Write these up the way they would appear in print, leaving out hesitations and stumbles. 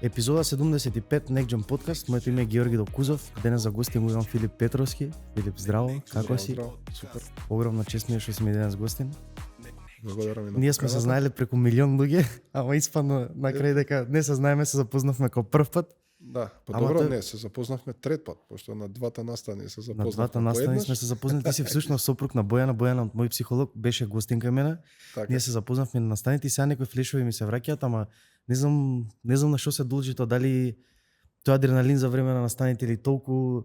Епизода 75 Некджам подкаст. Моето име е Георги Докузов. Денес за гостин го имам Филип Петровски. Филип, здраво, како си? Здраво, супер. Огромна чест ми е што си ми денес гостин. Благодарам и на Ние сме се знаеле преку милион луѓе, ама испадна на крај дека не се знаеме, се запознавме како прв пат. Да, Ама не, се запознавме трет пат, пошто на двата настани се запознавме. На двата настани сме се запознали. Ти си всушност сопруг на Бојана. Бојана, мој психолог, беше гостин кај мене. Така. Ние се запознавме на настаните и сега некои флешови ми се враќаат, ама не знам на што се должи тоа, дали тоа адреналин за време на настаните или толку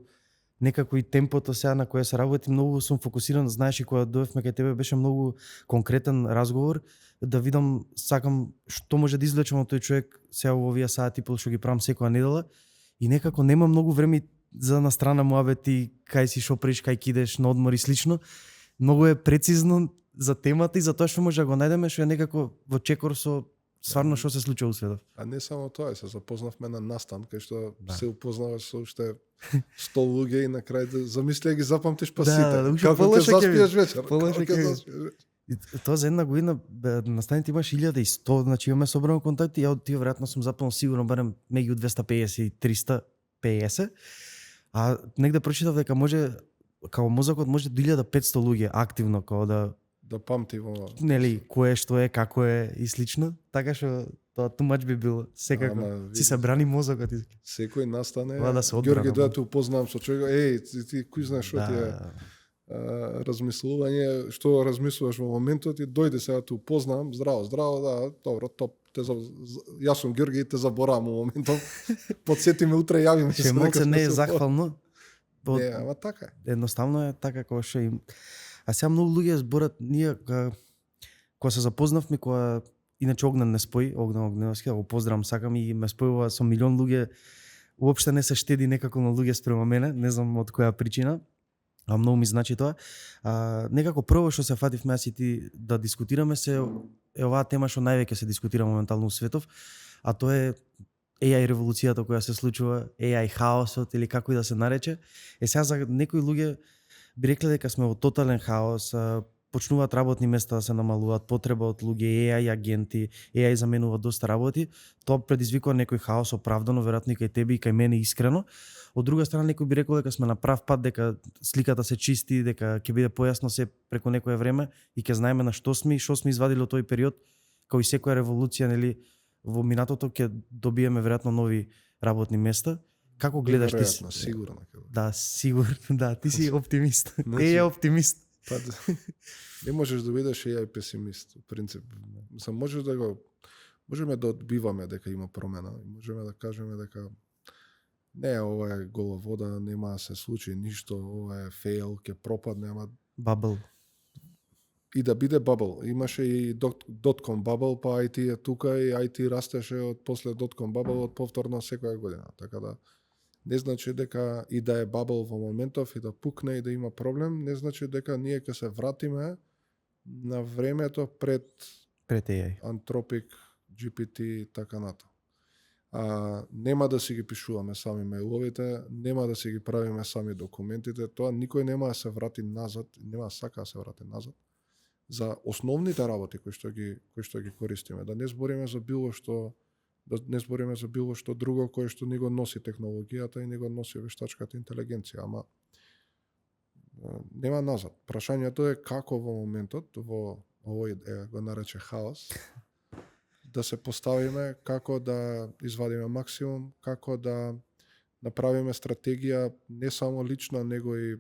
некако и темпото сега на кое се работи, многу сум фокусиран, знаеш, и кога дојавме кај тебе беше многу конкретен разговор, да видам, сакам што може да извлечам од тој човек сега во овие сати што ги правам секоја недела, и некако нема многу време за настрана муабети, кај си, шо приш, кај кидеш, на одмор и слично. Многу е прецизно за темата и за тоа што може да го најдеме, што е некако во чекор со стварно што се случува у светот. А не само тоа, се запознавме на настан, кај што се упознаваш со уште 100 луѓе и на крај да замислија ги запамтиш па сите. Како ќе заспиеш вечер? И тоа за една година настаните имаш 1100, значи имаме собрано контакти, ја од тие веројатно сум запомнал сигурно барем меѓу 250 и 350. А негде прочитав дека може како мозокот може до 1500 луѓе активно како да памти во нели кое што е, како е и слично, така што тоа тумач би било секако. Си се брани мозокот. Секој настане. Да Георги, да те упознавам со човек. Ти кој знаеш што ти е размислување, што размислуваш во моментот и дојде сега те упознавам, здраво, да, добро, топ. Јас сум Георги и те заборавам во моментот. Потсети ме утре, јави ме. Што малце не е захвално. Не, ама така е. Едноставно е така како што им. А сега многу луѓе зборат, ние кога се запознавме, кога иначе Огнен не спои, Огнен Огненовски, да го поздравам, сакам, и ме спојува со милион луѓе, уопште не се штеди некако на луѓе спрема мене, не знам од која причина, а многу ми значи тоа. Некако прво што се фативме јас и ти да дискутираме се е оваа тема што највеќе се дискутира моментално у светов, а тоа е AI револуцијата која се случува, AI хаосот или како и да се нарече. Сега за некои луѓе би рекле дека сме во тотален хаос, почнуваат работни места да се намалуваат, потреба од луѓе, AI агенти, AI заменува доста работи. Тоа предизвикува некој хаос оправдано, веројатно и кај тебе и кај мене искрено. Од друга страна некој би рекол дека сме на прав пат, дека сликата се чисти, дека ќе биде појасно се преку некое време и ќе знаеме на што сме и што сме извадили од тој период, како и секоја револуција, нели, во минатото ќе добиеме веројатно нови работни места. Како гледаш ти? Сигурно. Да, сигурно, да, ти си оптимист. Е оптимист. Па, не можеш да бидеш и песимист, в принцип. Можеме да одбиваме дека има промена, можеме да кажеме дека не, ова е гола вода, нема да се случи ништо, ова е фейл, ќе пропадне, ама бабл. И да биде бабл. Имаше и .com бабл, па IT е тука и IT растеше од после .com бабл од повторно секоја година. Така да не значи дека и да е бабл во моментов и да пукне и да има проблем, не значи дека ние ќе се вратиме на времето пред AI, Anthropic, GPT и така нато. Нема да си ги пишуваме сами мејловите, нема да си ги правиме сами документите, тоа никој нема да се врати назад, нема да сака да се врати назад за основните работи кои што ги користиме, да не збориме за било што друго кое што ни го носи технологијата и ни го носи вештачката интелигенција, ама нема назад. Прашањето е како во моментот, во овој го нарече хаос, да се поставиме, како да извадиме максимум, како да направиме стратегија не само лична, него и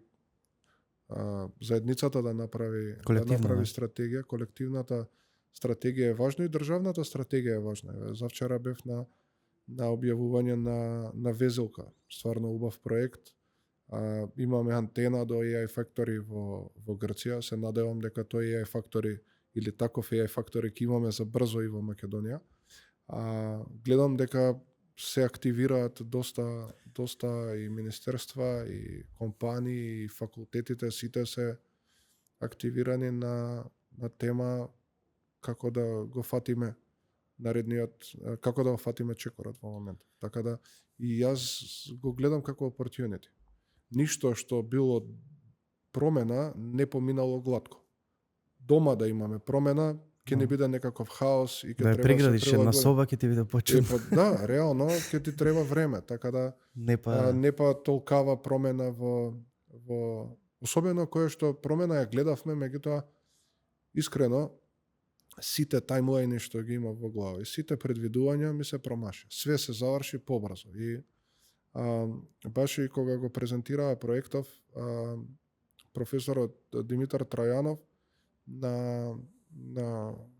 заедницата да направи стратегија, колективната стратегија е важна и државната стратегија е важна. Завчера бев на објавување на Везелка, стварно убав проект. Имаме антена до AI Factory во Грција, се надевам дека тој AI Factory или таков AI Factory ќе имаме за брзо и во Македонија. Гледам дека се активираат доста и министерства, и компании, и факултетите, сите се активирани на тема како да го фатиме како да го фатиме чекорот во моментот. Така да и јас го гледам како opportunity. Ништо што било промена не поминало глатко. Дома да имаме промена, ќе ни биде некаков хаос и ќе Да треба преградиш се една прилагоди. соба ќе ти биде почудно. Да, реално ќе ти треба време, така да не па толкава промена во особено кое што промена ја гледавме, меѓутоа искрено сите таймлайни што ги има во глава и сите предвидувања ми се промаша. Све се заврши побрзо и баш и кога го презентираа проектов професорот Димитар Трајанов на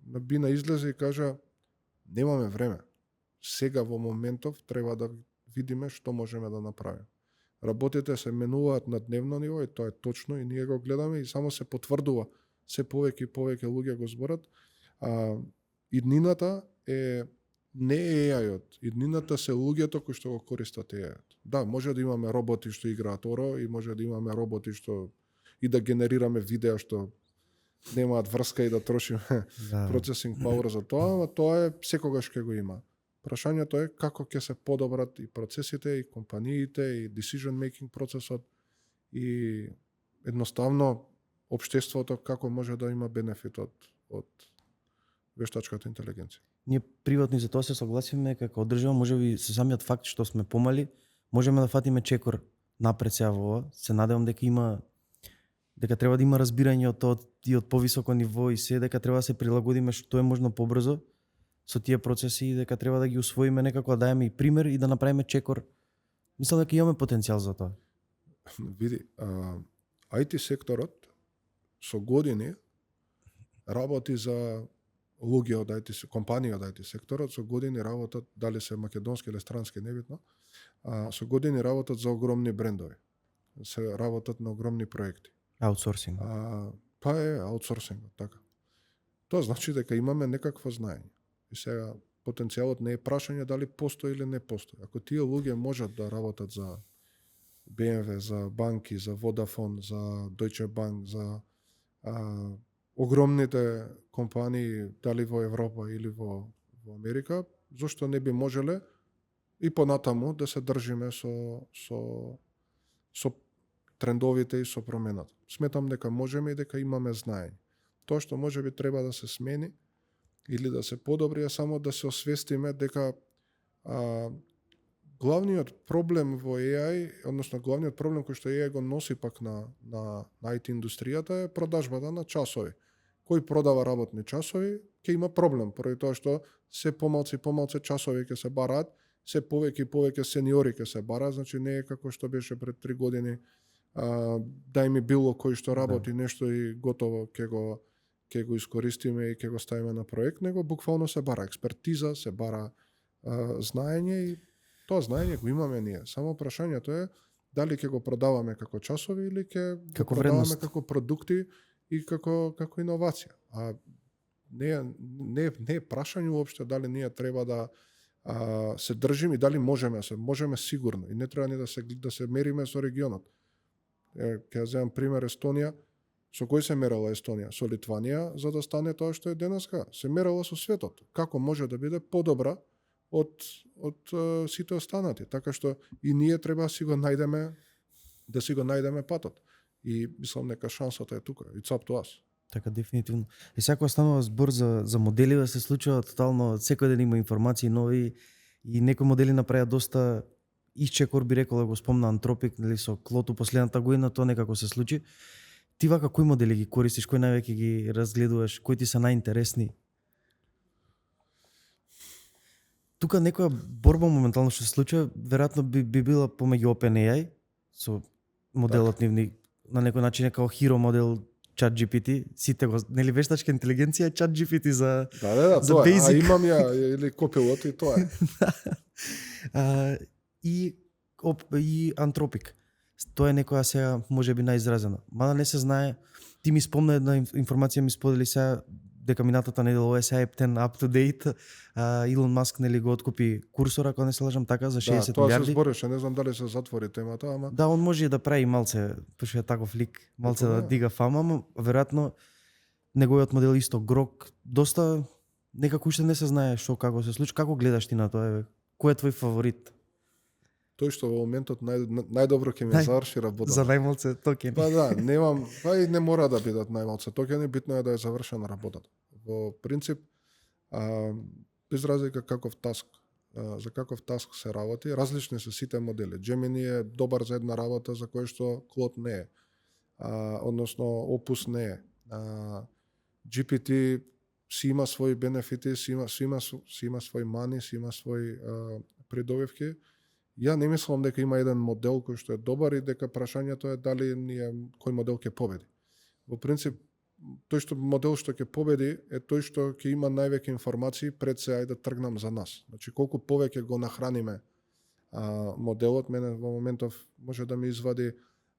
Бина излезе и кажа немаме време. Сега во моментов треба да видиме што можеме да направиме. Работите се менуваат на дневно ниво и тоа е точно и ние го гледаме и само се потврдува. Се повеќе и повеќе луѓе го зборат. Иднината е не AI-от. Иднината се луѓето кои што го користат AI-от. Да, може да имаме роботи што играат оро и може да имаме роботи што и да генерираме видеа што немаат врска и да трошиме процесинг power за тоа, ама тоа е секогаш ќе го има. Прашањето е како ќе се подобрат и процесите, и компаниите, и decision making процесот и едноставно општеството како може да има бенефит од вештачката интелигенција. Ние приватно и за тоа се согласиме како држава, можеби со самиот факт што сме помали, можеме да фатиме чекор напред сега во ова. Се надевам дека треба да има разбирање од тоа и од повисоко ниво и се дека треба да се прилагодиме што е можно побрзо со тие процеси и дека треба да ги усвоиме некако, да даеме и пример и да направиме чекор. Мислам дека имаме потенцијал за тоа. Види, IT секторот со години работи за луѓе од IT, компании од IT секторот, со години работат, дали се македонски или странски, небитно, со години работат за огромни брендови. Се работат на огромни проекти. Аутсорсинг. Па е аутсорсинг, така. Тоа значи дека имаме некакво знаење. И сега потенцијалот не е прашање дали постои или не постои. Ако тие луѓе можат да работат за BMW, за банки, за Vodafone, за Deutsche Bank, за огромните компании, дали во Европа или во Америка, зошто не би можеле и понатаму да се држиме со трендовите и со промената. Сметам дека можеме и дека имаме знаење. Тоа што можеби треба да се смени или да се подобри е само да се освестиме дека главниот проблем во AI, односно главниот проблем кој што AI го носи пак на IT индустријата е продажбата на часови. Кој продава работни часови, ќе има проблем, поради тоа што се помалци часови ќе се бараат, се повеќе и повеќе сениори ќе се бараат, значи не е како што беше пред 3 години, дај ми било кој што работи нешто и готово ќе го искористиме и ќе го ставиме на проект, него буквално се бара експертиза, се бара знаење и тоа знаење го имаме ние. Само прашањето е дали ќе го продаваме како часови или ќе го продаваме како продукти и како иновација. Не е прашање уопште дали ние треба да се држиме и дали можеме сигурно и не треба ни да се мериме со регионот. Ќе земам пример Естонија. Со кој се мерала Естонија? Со Литванија, за да стане тоа што е денеска. Се мерала со светот. Како може да биде подобра од сите останати. Така што и ние треба да си го најдеме патот. И мислам дека шансата е тука. It's up to us. Така, дефинитивно. И секој станува збор за модели да се случува тотално, секој ден има информации нови и некои модели направија доста исчекор, би рекол, да го спомна Антропик, нели со Клоту последната година, тоа некако се случи. Ти вака кои модели ги користиш, кои највеќе ги разгледуваш, кои ти се најинтересни? Тука некоја борба моментално што се случува, веројатно би била помеѓу OpenAI со моделот нивни на некој начин е као hero модел ChatGPT, сите го, нели вештачка интелигенција е ChatGPT за за тоа, basic. имам ја или Copilot и тоа е. И Антропик. Тоа е некоја сега можеби најизразена. Мада не се знае, ти ми спомна една информација, ми сподели сега дека минатата недела OS App 10 up to date, Илон Маск нели го откупи курсор, ако не се лажам така, за 60 милиарди. Да, тоа се збореше, не знам дали се затвори темата, ама... Да, он може да прави малце, пошто е таков лик, малце да дига фама, ама веројатно неговиот модел исто Grok, доста некако уште не се знае што како се случи. Како гледаш ти на тоа? Кој е твој фаворит? Тој што во моментот најдобро ќе ми заврши работата. За најмалце токени. Па да, немам, па и не мора да бидат најмалце токени, битно е да е завршена работата. Во принцип, без разлика каков таск, за каков таск се работи, различни се сите модели. Gemini е добар за една работа за која што Claude не е. Односно Opus не е. GPT си има своји бенефити, си има свој мани, си има свој придобивки. Ја не мислам дека има еден модел кој што е добар и дека прашањето е дали кој модел ќе победи. Во принцип, тој модел што ќе победи е тој што ќе има највеќе информации пред се ајде да тргнам за нас. Значи колку повеќе го нахраниме моделот, мене во моментов може да ми извади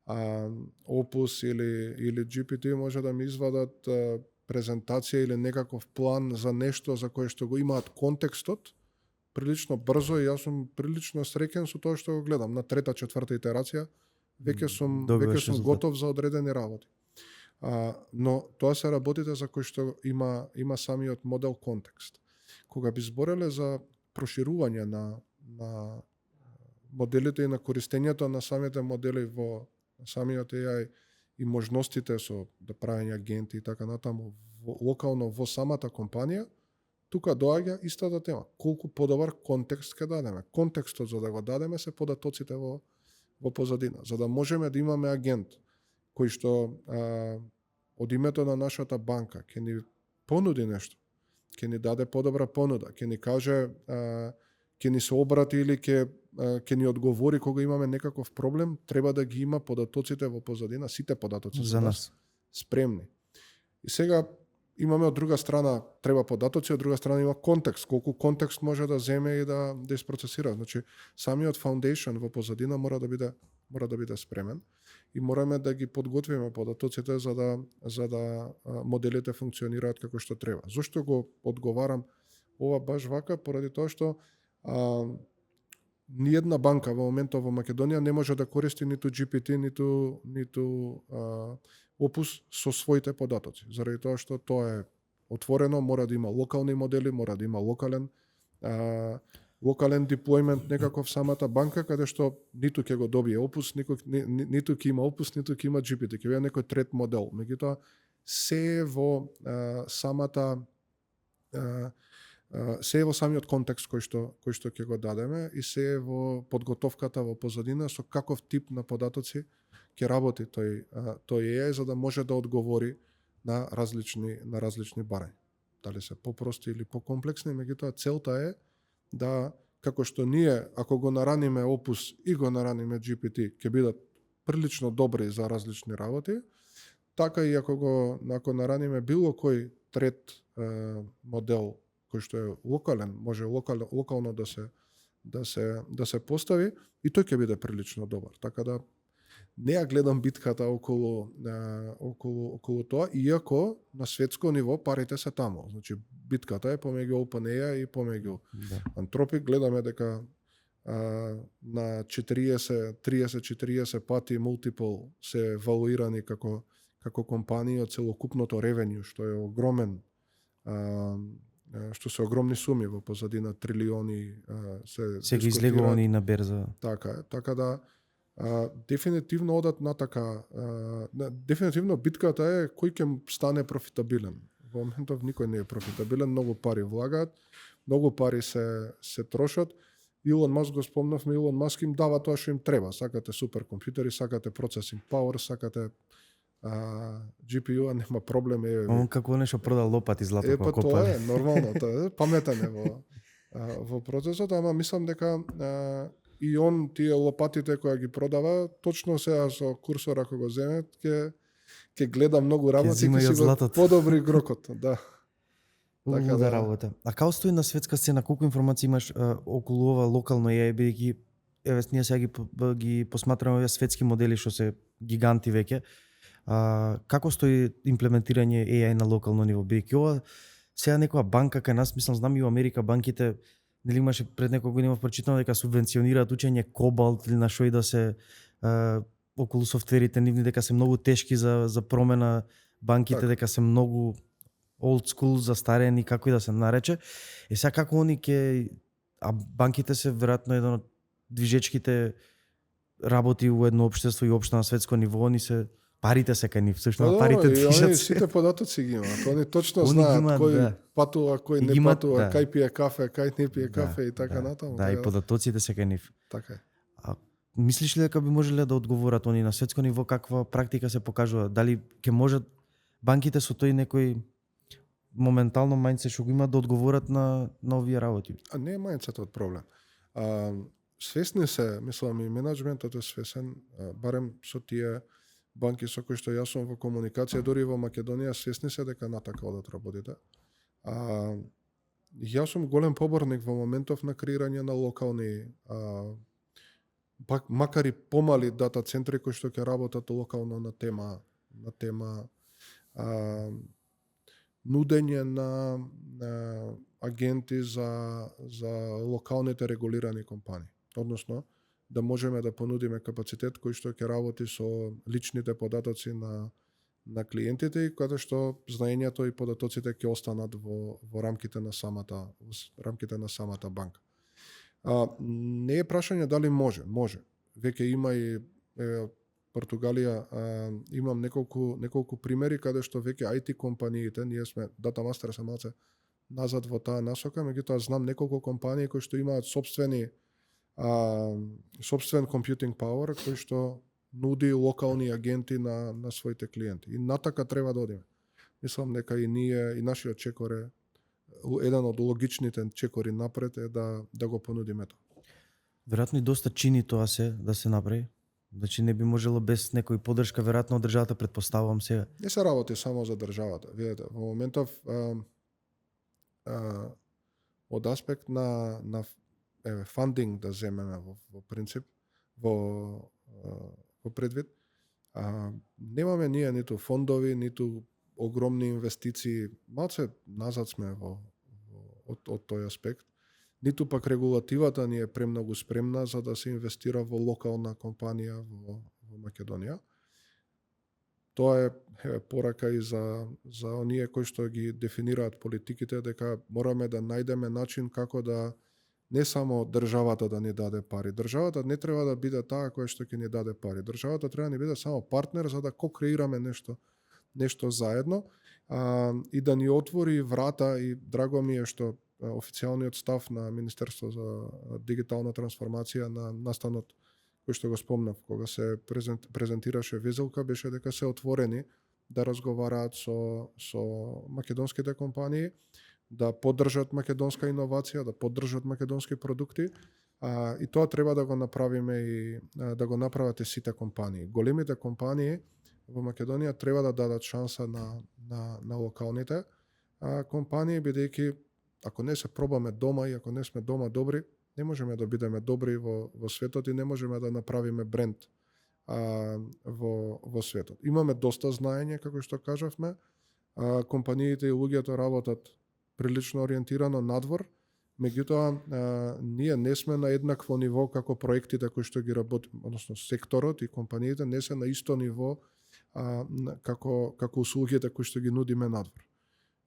Opus или GPT, може да ми извадат презентација или некаков план за нешто за кое што го имаат контекстот прилично брзо и јас сум прилично среќен со тоа што го гледам. На трета, четврта итерација веќе сум готов за одредени работи. Но тоа се работите за кои што има самиот модел контекст. Кога би збореле за проширување на моделите и на користењето на самите модели во самиот AI и можностите со да правење агенти и така натаму локално во самата компанија, тука доаѓа истата тема. Колку подобар контекст ќе дадеме. Контекстот за да го дадеме се податоците во позадина. За да можеме да имаме агент кој што од името на нашата банка ќе ни понуди нешто, ќе ни даде подобра понуда, ќе ни каже, ќе ни се обрати или ќе ни одговори кога имаме некаков проблем, треба да ги има податоците во позадина, сите податоци за нас спремни. И сега имаме од друга страна треба податоци, од друга страна има контекст, колку контекст може да земе и да испроцесира. Значи самиот foundation во позадина мора да биде спремен и мораме да ги подготвиме податоците за да моделите функционираат како што треба. Зошто го одговарам ова баш вака? Поради тоа што ни една банка во моментот во Македонија не може да користи ниту GPT, ниту Opus со своите податоци. Заради тоа што тоа е отворено, мора да има локални модели, мора да има локален деплојмент некаков самата банка, каде што ниту ќе го добие Opus, ниту ќе има Opus, ниту ќе има GPT, ќе биде некој трет модел. Меѓутоа, се во самиот контекст кој што ќе го дадеме и се во подготовката во позадина со каков тип на податоци ќе работи тој AI за да може да одговори на различни барања. Дали се попрости или покомплексни, меѓутоа целта е да, како што ние, ако го нараниме Opus и го нараниме GPT, ќе бидат прилично добри за различни работи, така и ако нараниме било кој трет модел кој што е локален, може локално да се постави и тој ќе биде прилично добар. Така да не ја гледам битката околу тоа, иако на светско ниво парите се таму. Значи битката е помеѓу OpenAI и помеѓу Anthropic. Гледаме дека на 30-40 пати multiple се валуирани како компании од целокупното ревенју, што е огромен, што се огромни суми во позадина, трилиони се ги излегувани на берза. Така да дефинитивно одат на така. Дефинитивно битката е кој ќе стане профитабилен. Во моментов никој не е профитабилен, многу пари влагаат, многу пари се трошат. Илон Маск го спомнавме, Илон Маск им дава тоа што им треба. Сакате суперкомпјутери, сакате процесинг power, сакате GPU, нема проблем. Он како нешто продал лопати злато кога копале. Тоа е нормално, тоа е паметен е во процесот, ама мислам дека и он тие лопатите кои ги продава, точно сега со курсор ако го земе, ќе гледа многу работи и ќе си го подобри грокот, да. Така да работа. А како стои на светска сцена, колку информации имаш околу ова локално AI, бидејќи еве ние сега ги посматраме овие светски модели што се гиганти веќе. Како стои имплементирање AI на локално ниво? Бидејќи ова сега некоја банка кај нас, мислам знам и во Америка банките, нели имаше пред неколку години прочитано дека субвенционираат учење кобалт или на што и да се околу софтверите нивни, дека се многу тешки за промена банките, так. Дека се многу old school, застарени, како и да се нарече. И сега како они банките се веројатно еден од движечките работи во едно општество и општо на светско ниво, они се парите се кај нив, всушност Добро, парите и движат они се. сите податоци ги имаат. Они точно Они ги знаат имаат, кој да. патува, кој И не ги имаат, патува, да. кај пие кафе, кај не пие кафе и така да, натаму. Да, и така податоците се кај нив. Така е. А мислиш ли дека би можеле да одговорат они на светско ниво каква практика се покажува? Дали ќе можат банките со тој некој моментално мајндсет што го имаат да одговорат на овие работи? А не е мајндсетот проблем. Свесни се, мислам и менаџментот е свесен, барем со тие банки со кои што јас сум во комуникација, дури во Македонија, свесни се дека натака одат работите. Јас сум голем поборник во моментов на креирање на локални, макар и помали дата центри кои што ќе работат локално на тема нудење на агенти за локалните регулирани компании. Односно, да можеме да понудиме капацитет кој што ќе работи со личните податоци на клиентите и кога што знаењето и податоците ќе останат во рамките на самата банка. Не е прашање дали може. Веќе има и Португалија, имам неколку примери каде што веќе IT компаниите, ние сме Data Master се малце назад во таа насока, меѓутоа знам неколку компании кои што имаат собствен computing power кој што нуди локални агенти на своите клиенти. И натака треба да одиме. Мислам дека и ние, и нашиот чекор е еден од логичните чекори напред е да го понудиме тоа. Веројатно и доста чини тоа да се направи. Значи не би можело без некој поддршка, веројатно од државата, предпоставувам сега. Не се работи само за државата. Видете, во моментов од аспект на фандинг да земеме во принцип, во предвид, немаме ние ниту фондови, ниту огромни инвестиции, малце назад сме од тој аспект. Ниту пак регулативата ни е премногу спремна за да се инвестира во локална компанија во Македонија. Тоа е порака и за оние кои што ги дефинираат политиките, дека мораме да најдеме начин како да не само државата да ни даде пари. Државата не треба да биде таа која што ќе ни даде пари. Државата треба да ни биде само партнер за да кокреираме нешто заедно и да ни отвори врата, и драго ми е што официјалниот став на Министерство за дигитална трансформација на настанот кој што го спомнав кога се презентираше Везелка, беше дека се отворени да разговараат со македонските компании, да поддржат македонска иновација, да поддржат македонски продукти, и тоа треба да го направиме и да го направат и сите компании. Големите компании во Македонија треба да дадат шанса на локалните компании, бидејќи ако не се пробаме дома и ако не сме дома добри, не можеме да бидеме добри во светот и не можеме да направиме бренд во светот. Имаме доста знаење, како што кажавме, компаниите и луѓето работат прилично ориентирано надвор, меѓутоа ние не сме на еднакво ниво како проектите кои што ги работи, односно секторот и компаниите не се на исто ниво како услугите кои што ги нудиме надвор.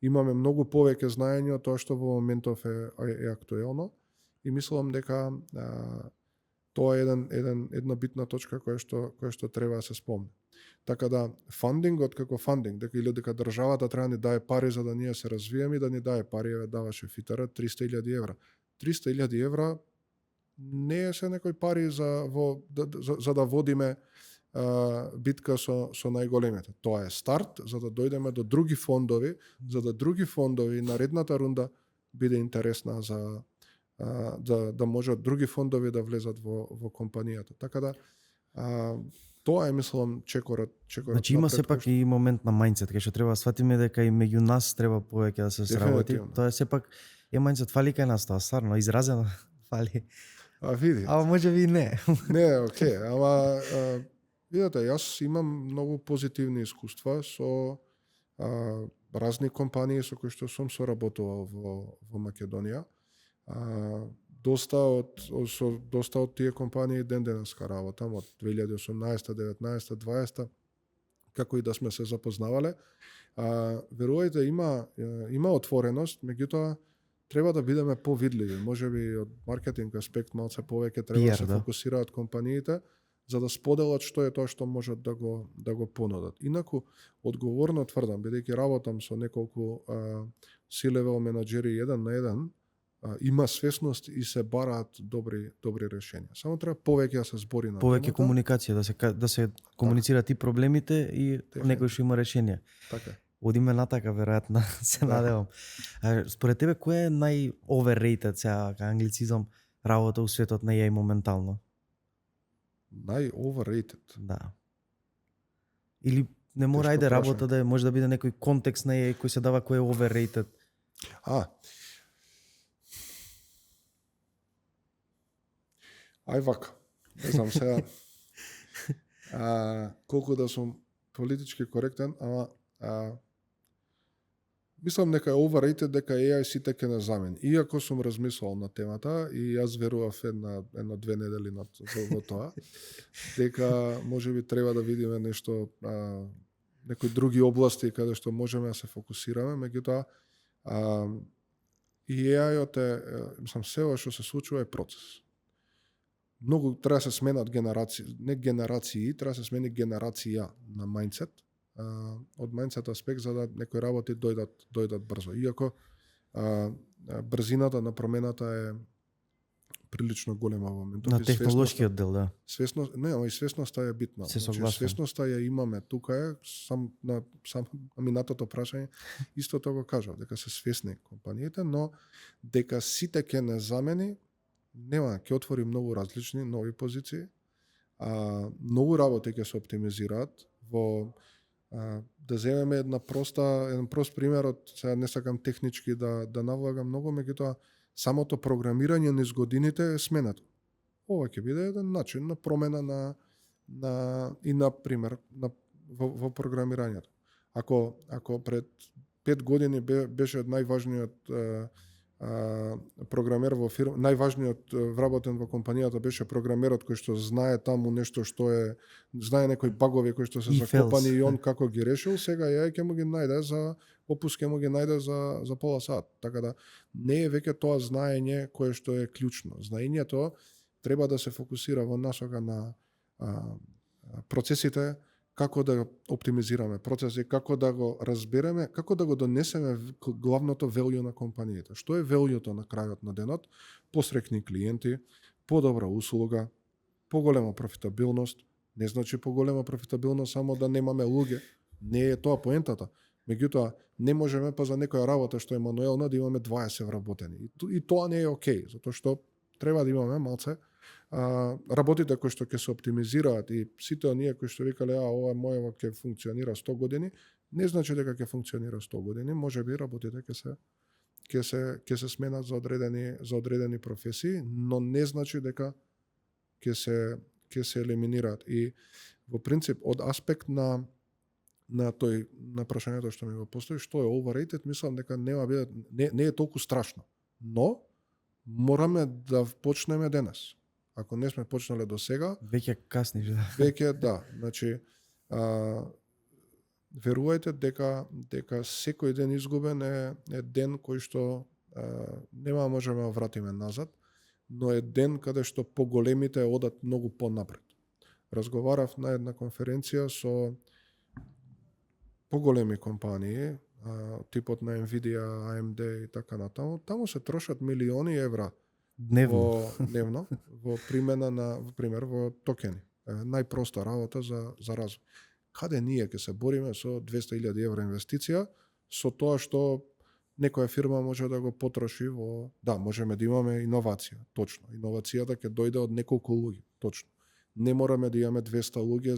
Имаме многу повеќе знаење од тоа што во моментов е актуелно и мислам дека тоа е една битна точка која што треба да се спомне. Така да фандингот како фандинг, дека државата треба да ни даде пари за да ние се развиеме и да ни даде пари, даваше Фитара 300.000 евра. 300.000 евра не е се некој пари за да водиме битка со најголемите. Тоа е старт за да дојдеме до други фондови, за да други фондови наредната рунда биде интересна за да можат други фондови да влезат во компанијата. Така да тоа е, мислам, чекорот. Значи има сепак и момент на мајндсет, кај што треба да сватиме дека и меѓу нас треба повеќе да се сработи. Тоа е сепак мајндсет фали кај нас тоа, стварно изразено фали. Види. Ама може би не. Не, окей, ама видете, јас имам многу позитивни искуства со разни компании со кои што сум соработувал во Македонија. Доста од тие компании ден-денеска работам од 2018, 19, 20, како и да сме се запознавале. Верувајте, има отвореност, меѓутоа треба да бидеме повидливи. Можеби од маркетинг аспект малце повеќе треба да се фокусираат компаниите за да споделат што е тоа што можат да го понудат. Инаку, одговорно тврдам, бидејќи работам со неколку C-level менаџери еден на еден, има свесност и се бараат добри решенија. Само треба повеќе да се збори на повеќе темата. комуникација, да се комуницираат и проблемите и некој што има решение. Така. Одиме натака, веројатно, се надевам. Според тебе, кој е нај-overrated, сега англицизам, работа у светот на AI моментално? Нај-overrated? Да. Или не мора Тешко ајде работа прашање. да е, може да биде некој контекст на AI кој се дава кој е overrated. Ај вака. Не знам сега колку да сум политички коректен, ама мислам дека е overrated дека AI сите ќе не замени. Иако сум размислувал на темата и јас верував едно-две недели во тоа, дека можеби треба да видиме нешто, некои други области каде што можеме да се фокусираме, меѓутоа и AI-от е, мислам, сео што се случува е процес. Многу треба да се сменат генерации, не генерации, треба да се смени генерација на мајндсет, од мајндсет аспект за да некои работи дојдат брзо. Иако брзината на промената е прилично голема во моментот. На технолошкиот дел, да. И свесноста е битна. Се согласувам. Свесноста ја имаме тука е, сам минатото прашање, исто тоа го кажав, дека се свесни компаниите, но дека сите ќе не замени, нема, ќе отвори многу различни нови позиции, многу работи ќе се оптимизираат во да земеме еден прост пример од, сега не сакам технички да навлагам многу, меѓутоа самото програмирање низ годините е сменето. Ова ќе биде еден начин на промена на пример во програмирањето. Ако пред 5 години беше најважниот програмер во фирма, најважниот вработен во компанијата беше програмерот кој што знае таму нешто што е, знае некои багови кои што се закопани и он како ги решил, сега ја ќе му ги најде за опус, ќе му ги најде за пола сат. Така да не е веќе тоа знаење кое што е клучно. Знаењето треба да се фокусира во насока на процесите, како да оптимизираме процеси, како да го разбереме, како да го донесеме главното value на компанијата. Што е value-то на крајот на денот? Посрекни клиенти, подобра услуга, поголема профитабилност. Не значи поголема профитабилност само да немаме луѓе. Не е тоа поентата. Меѓутоа, не можеме па за некоја работа што е мануелна да имаме 20 вработени. И тоа не е окей, затоа што треба да имаме малце работите кои што ќе се оптимизираат и сите оние кои што викале ова моево ќе функционира 100 години, не значи дека ќе функционира 100 години, можеби работите ќе се сменат за одредени професии, но не значи дека ќе се елиминираат. И во принцип од аспект на прашањето што ми го постави, што е overrated, мислам дека не е толку страшно. Но мораме да почнеме денес. Ако не сме почнале до сега, веќе касниш, да. Веќе да, значи верувајте дека секој ден изгубен е ден кој што нема можеме да вратиме назад, но е ден каде што поголемите одат многу понапред. Разговарав на една конференција со поголеми компании, типот на Nvidia, AMD и така натаму. Таму се трошат милиони евра дневно во примена во токени. Најпроста работа за развој. Каде ние ќе се бориме со 200.000 евра инвестиција, со тоа што некоја фирма може да го потроши во... Да, можеме да имаме иновација, точно. Иновацијата ќе дојде од неколку луѓе, точно. Не мораме да имаме 200 луѓе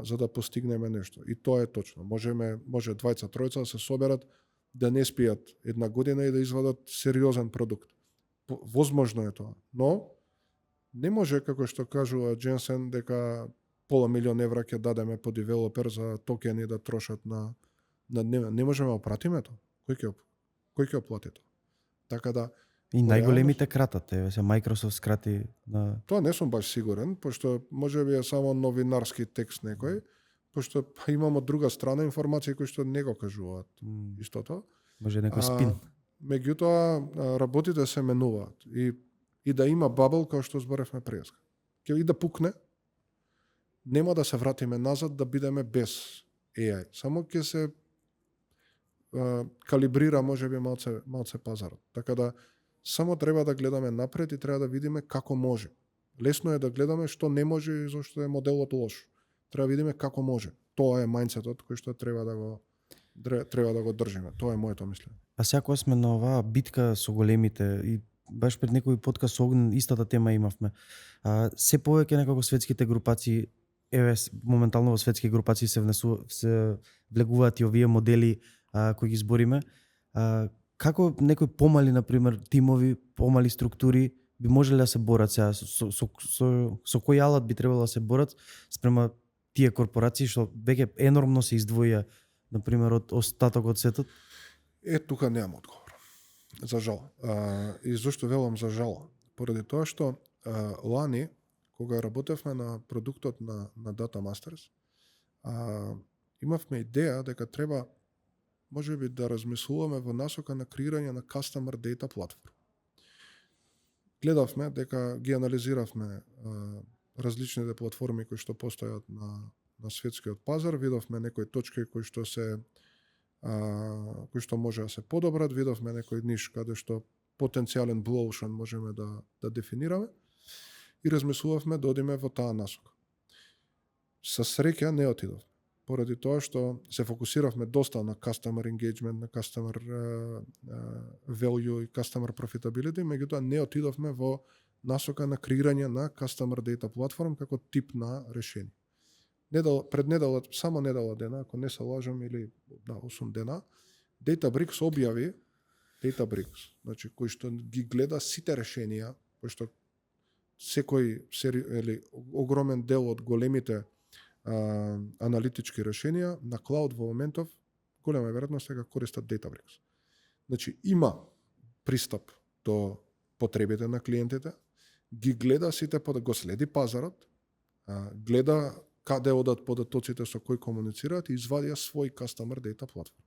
за да постигнеме нешто. И тоа е точно. Може двајца, тројца да се соберат, да не спијат една година и да извадат сериозен продукт. Возможно е тоа, но не може, како што кажува Дженсен, дека $500,000 евра ќе дадеме по девелопер за токени да трошат на дневно. Не можеме да опратиме тоа. Кој ќе оплати тоа? Така да и најголемите кратат, се Microsoft скрати на... Тоа не сум баш сигурен, пошто можеби е само новинарски текст некој, пошто имам од друга страна информации кои што не го кажуваат истото. Може некој спин. Меѓутоа, работите се менуваат и да има бабл, како што зборевме преска. Ќе и да пукне, нема да се вратиме назад да бидеме без AI. Само ќе се калибрира можеби малце пазарот. Така да само треба да гледаме напред и треба да видиме како може. Лесно е да гледаме што не може и зашто е моделот лош. Треба да видиме како може. Тоа е мајндсетот кој што треба да го држиме. Тоа е моето мислење. А сега кога сме на оваа битка со големите и баш пред некој подкаст со Огнен истата тема имавме. Се повеќе некако светските групации, моментално во светски групации се влегуваат и овие модели кои ги збориме. Како некои помали, например, тимови, помали структури би можеле да се борат сега со кој алат би требало да се борат спрема тие корпорации што веќе енормно се издвоија, например, од остатокот светот? Тука немам одговор. За жал. И зашто велам за жал? Поради тоа што лани, кога работевме на продуктот на Data Masters, имавме идеја дека треба можеби да размислуваме во насока на креирање на Customer Data Platform. Гледавме дека ги анализиравме различните платформи кои што постојат на светскиот пазар, видовме некои точки кои што може да се подобрат, видовме некој ниш каде што потенцијален blue ocean можеме да дефинираме и размислувавме да одиме во таа насока. Со среќа не отидов, поради тоа што се фокусиравме доста на customer engagement, на customer value и customer profitability, меѓутоа не отидовме во насока на креирање на Customer Data Platform како тип на решение. Пред недела, само недела дена, ако не се лажам, или 8 дена, Databricks објави, значи кој што ги гледа сите решенија, кој што или огромен дел од големите аналитички решенија на клауд во моментов, голема веројатност дека користат Databricks. Значи има пристап до потребите на клиентите, ги гледа сите, го следи пазарот, гледа каде одат податоците со кои комуницираат и извадија свој Customer Data Platform.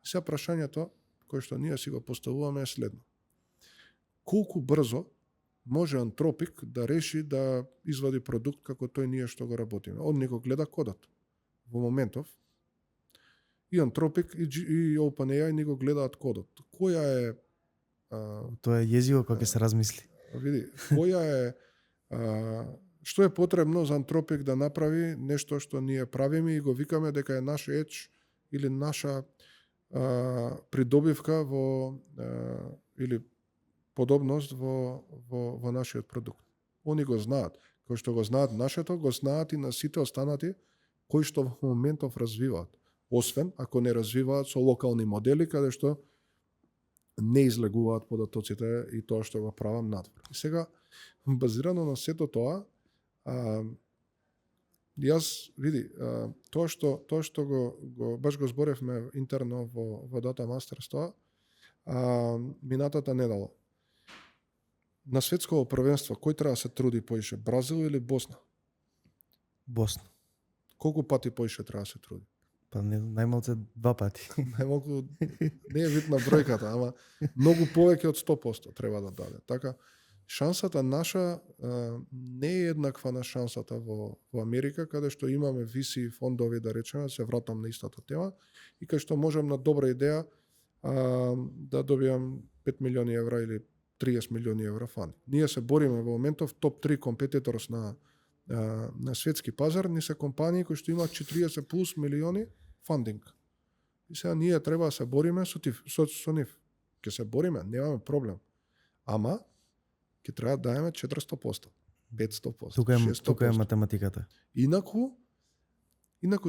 Сега прашањето кое што ние си го поставуваме е следно. Колку брзо може Anthropic да реши да извади продукт како тој ние што го работиме? Он него гледа кодот во моментов и Anthropic и OpenAI него гледаат кодот. Која е тоа е језиво кога ќе се размисли. Види, која е што е потребно за Anthropic да направи нешто што ние правиме и го викаме дека е наш edge или наша придобивка или подобност во нашиот продукт. Они го знаат. Кој што го знаат нашето, го знаат и на сите останати кои што во моментов развиваат. Освен ако не развиваат со локални модели каде што не излегуваат податоците и тоа што го правам надвор. И сега, базирано на сето тоа, јас, види, тоа што го баш го зборевме интерно во Data Masters тоа, минатата недела. На светско првенство, кој треба да се труди поише, Бразил или Босна? Босна. Колку пати поише треба да се труди? Па најмалце 2 пати. Најмалку не е видна бројката, ама многу повеќе од 100% треба да даде. Така, шансата наша не е еднаква на шансата во Америка, каде што имаме VC фондови, да речеме, се вратам на истата тема, и кај што можам на добра идеја да добијам 5 милиони евра или 30 милиони евра фанд. Ние се бориме во моментов топ 3 компетиторс на светски пазар, ни се компании кои што имаат 40 плюс милиони фандинг. И сега ние треба да се бориме со нив. Ќе се бориме, немаме проблем. Ама ќе треба да даеме 400%, 500%, Тука е математиката. Инаку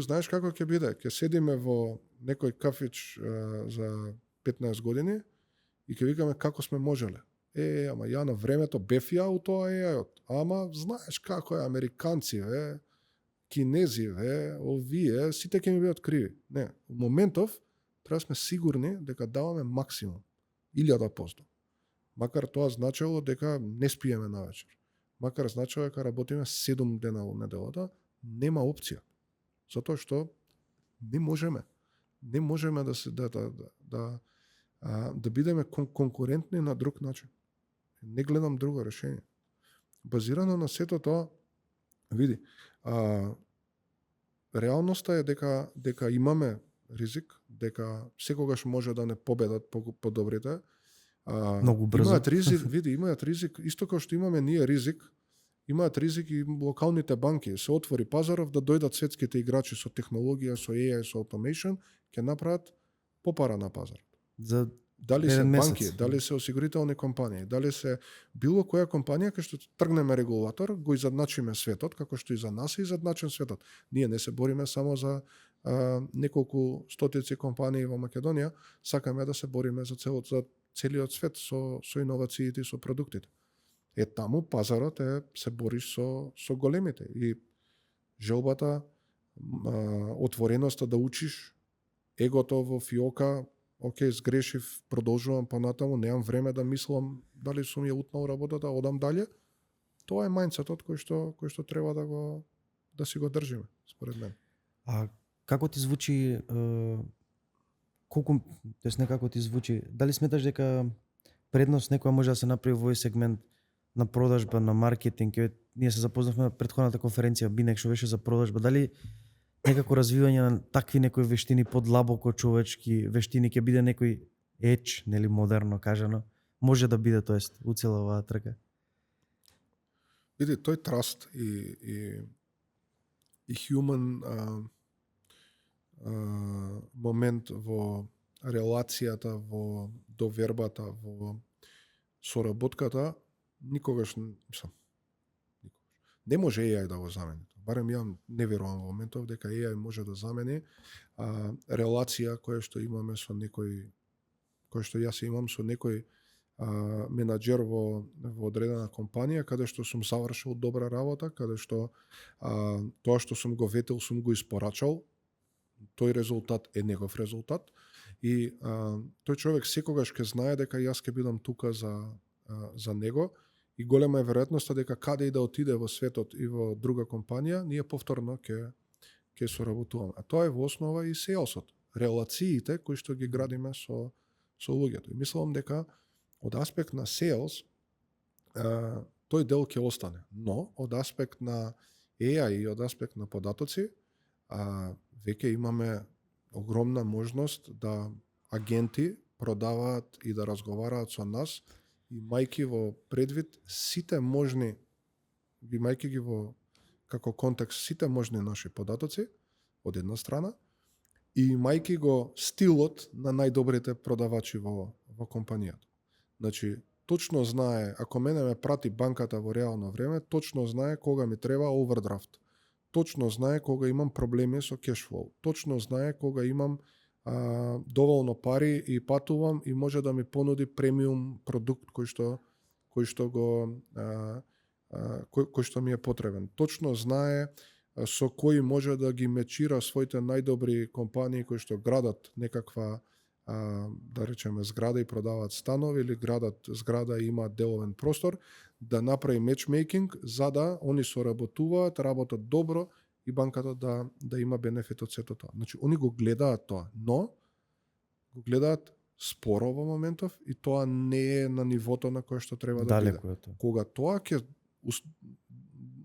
знаеш како ќе биде? Ќе седиме во некој кафич за 15 години и ќе викаме како сме можеле. Ама ја на времето бев ја у тоа AI-от. Ама знаеш како е, американци, кинези, овие, сите ќе ми бидат криви. Не, у моментов треба сме сигурни дека даваме максимум, 1000%. Макар тоа значело дека не спиеме навечер. Макар значело дека работиме 7 дена во неделата, нема опција. Затоа што не можеме. Не можеме да бидеме конкурентни на друг начин. Не гледам друго решение. Базирано на сето тоа, Види, реалноста е дека имаме ризик, дека секогаш може да не победат по добрите. Многу брзо. Имаат ризик, исто како што имаме ние ризик, имаат ризик и локалните банки. Се отвори пазаров да дојдат светските играчи со технологија, со AI, со automation, ќе направат попара на пазар. Дали се банки, дали се осигурителни компании, дали се било која компанија кај што тргнеме регулатор, го изадначиме светот, како што и за нас е изадначен светот. Ние не се бориме само за неколку стотици компании во Македонија, сакаме да се бориме за целиот свет со иновациите и со продуктите. Таму пазарот се бориш со големите и желбата, отвореноста да учиш, егото во фиока, окей, сгрешив, продолжувам понатаму, немам време да мислам дали сум ја утнал работата, одам дале. Тоа е мајндсетот кој што треба да си го држиме, според мен. А како ти звучи некако ти звучи, дали сметаш дека предност некоја може да се направи во овој сегмент на продажба, на маркетинг? Ние се запознавме на претходната конференција Бинек што беше за продажба. Дали некако развивање на такви некои вештини, подлабоко човечки вештини ќе биде некој едж, нели модерно кажано, може да биде у цела оваа трка? Види, тој траст и human момент во релацијата, во довербата, во соработката, никогаш не може AI да го замени. Барем ја не верувам во моментов дека AI може да замени релација која што имаме со некој, која што јас имам со некој менаџер во одредена компанија, каде што сум завршил добра работа, каде што тоа што сум го ветил, сум го испорачал, тој резултат е негов резултат и тој човек секогаш ќе знае дека јас ќе бидам тука за него и голема е веројатноста дека каде и да отиде во светот и во друга компанија, ние повторно ќе соработуваме. А тоа е во основа и селсот, релациите кои што ги градиме со луѓето. И мислам дека од аспект на sales, тој дел ќе остане. Но, од аспект на AI и од аспект на податоци, веќе имаме огромна можност да агенти продаваат и да разговараат со нас, имајќи во предвид сите можни, имајќи ги во како контекст сите можни наши податоци, од една страна, и имајќи го стилот на најдобрите продавачи во компанијата. Значи, точно знае, ако мене ме прати банката во реално време, точно знае кога ми треба овердрафт. Точно знае кога имам проблеми со кешфлоу. Точно знае кога имам доволно пари и патувам и може да ми понуди премиум продукт кој што ми е потребен. Точно знае со кои може да ги мечира своите најдобри компании кои што градат некаква да речеме зграда и продаваат станови или градат зграда и имаат деловен простор, да направи матчмейкинг за да они соработуваат, работат добро и банката да има бенефит од сето тоа. Значи, они го гледаат тоа, но го гледаат споро во моментов и тоа не е на нивото на кое што треба да биде. Кога тоа ќе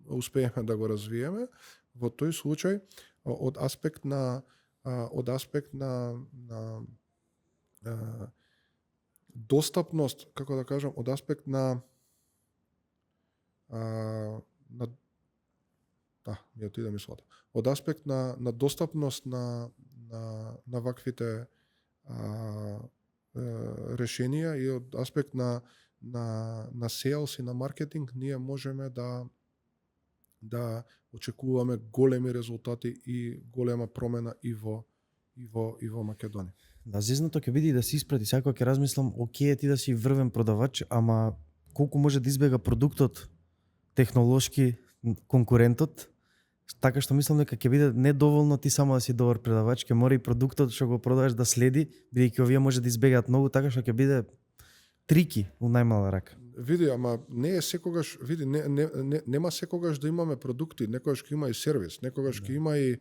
успееме да го развиеме, во тој случај од аспект на достапност, како да кажам, од аспект на ми отиде мислата. Од аспект на достапност на ваквите решенија и од аспект на sales и на маркетинг, ние можеме да очекуваме големи резултати и голема промена и во Македонија. Да, зезнато ќе биде и да се испрати, секој ќе размислам, окей, ти да си врвен продавач, ама колку може да избега продуктот технолошки конкурентот, така што мислам дека ќе биде недоволно ти само да си добар продавач, ќе мора и продуктот што го продаваш да следи, бидејќи овие може да избегаат многу, така што ќе биде трики у најмала рака. Види, ама не е секогаш, види, нема секогаш да имаме продукти, некогаш ќе има и сервис, некогаш ќе има и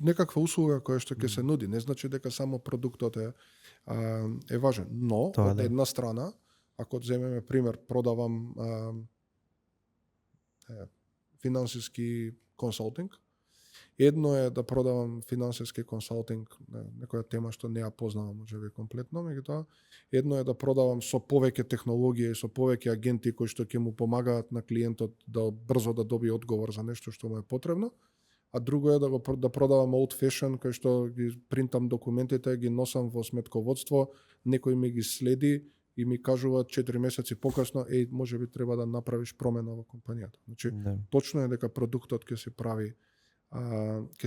некаква услуга која што ќе се нуди. Не значи дека само продуктот е важен. Но, од една страна, ако земеме пример, продавам финансиски консалтинг. Едно е да продавам финансиски консалтинг, некоја тема што не ја познавам можеби комплетно, меѓутоа едно е да продавам со повеќе технологија и со повеќе агенти кои што ќе му помагаат на клиентот да брзо да добие одговор за нешто што му е потребно, а друго е да продавам old fashion, кај што ги принтам документите, ги носам во сметководство, некој ми ги следи и ми кажува 4 месеци покасно, можеби треба да направиш промена во компанијата. Значи, точно е дека продуктот ќе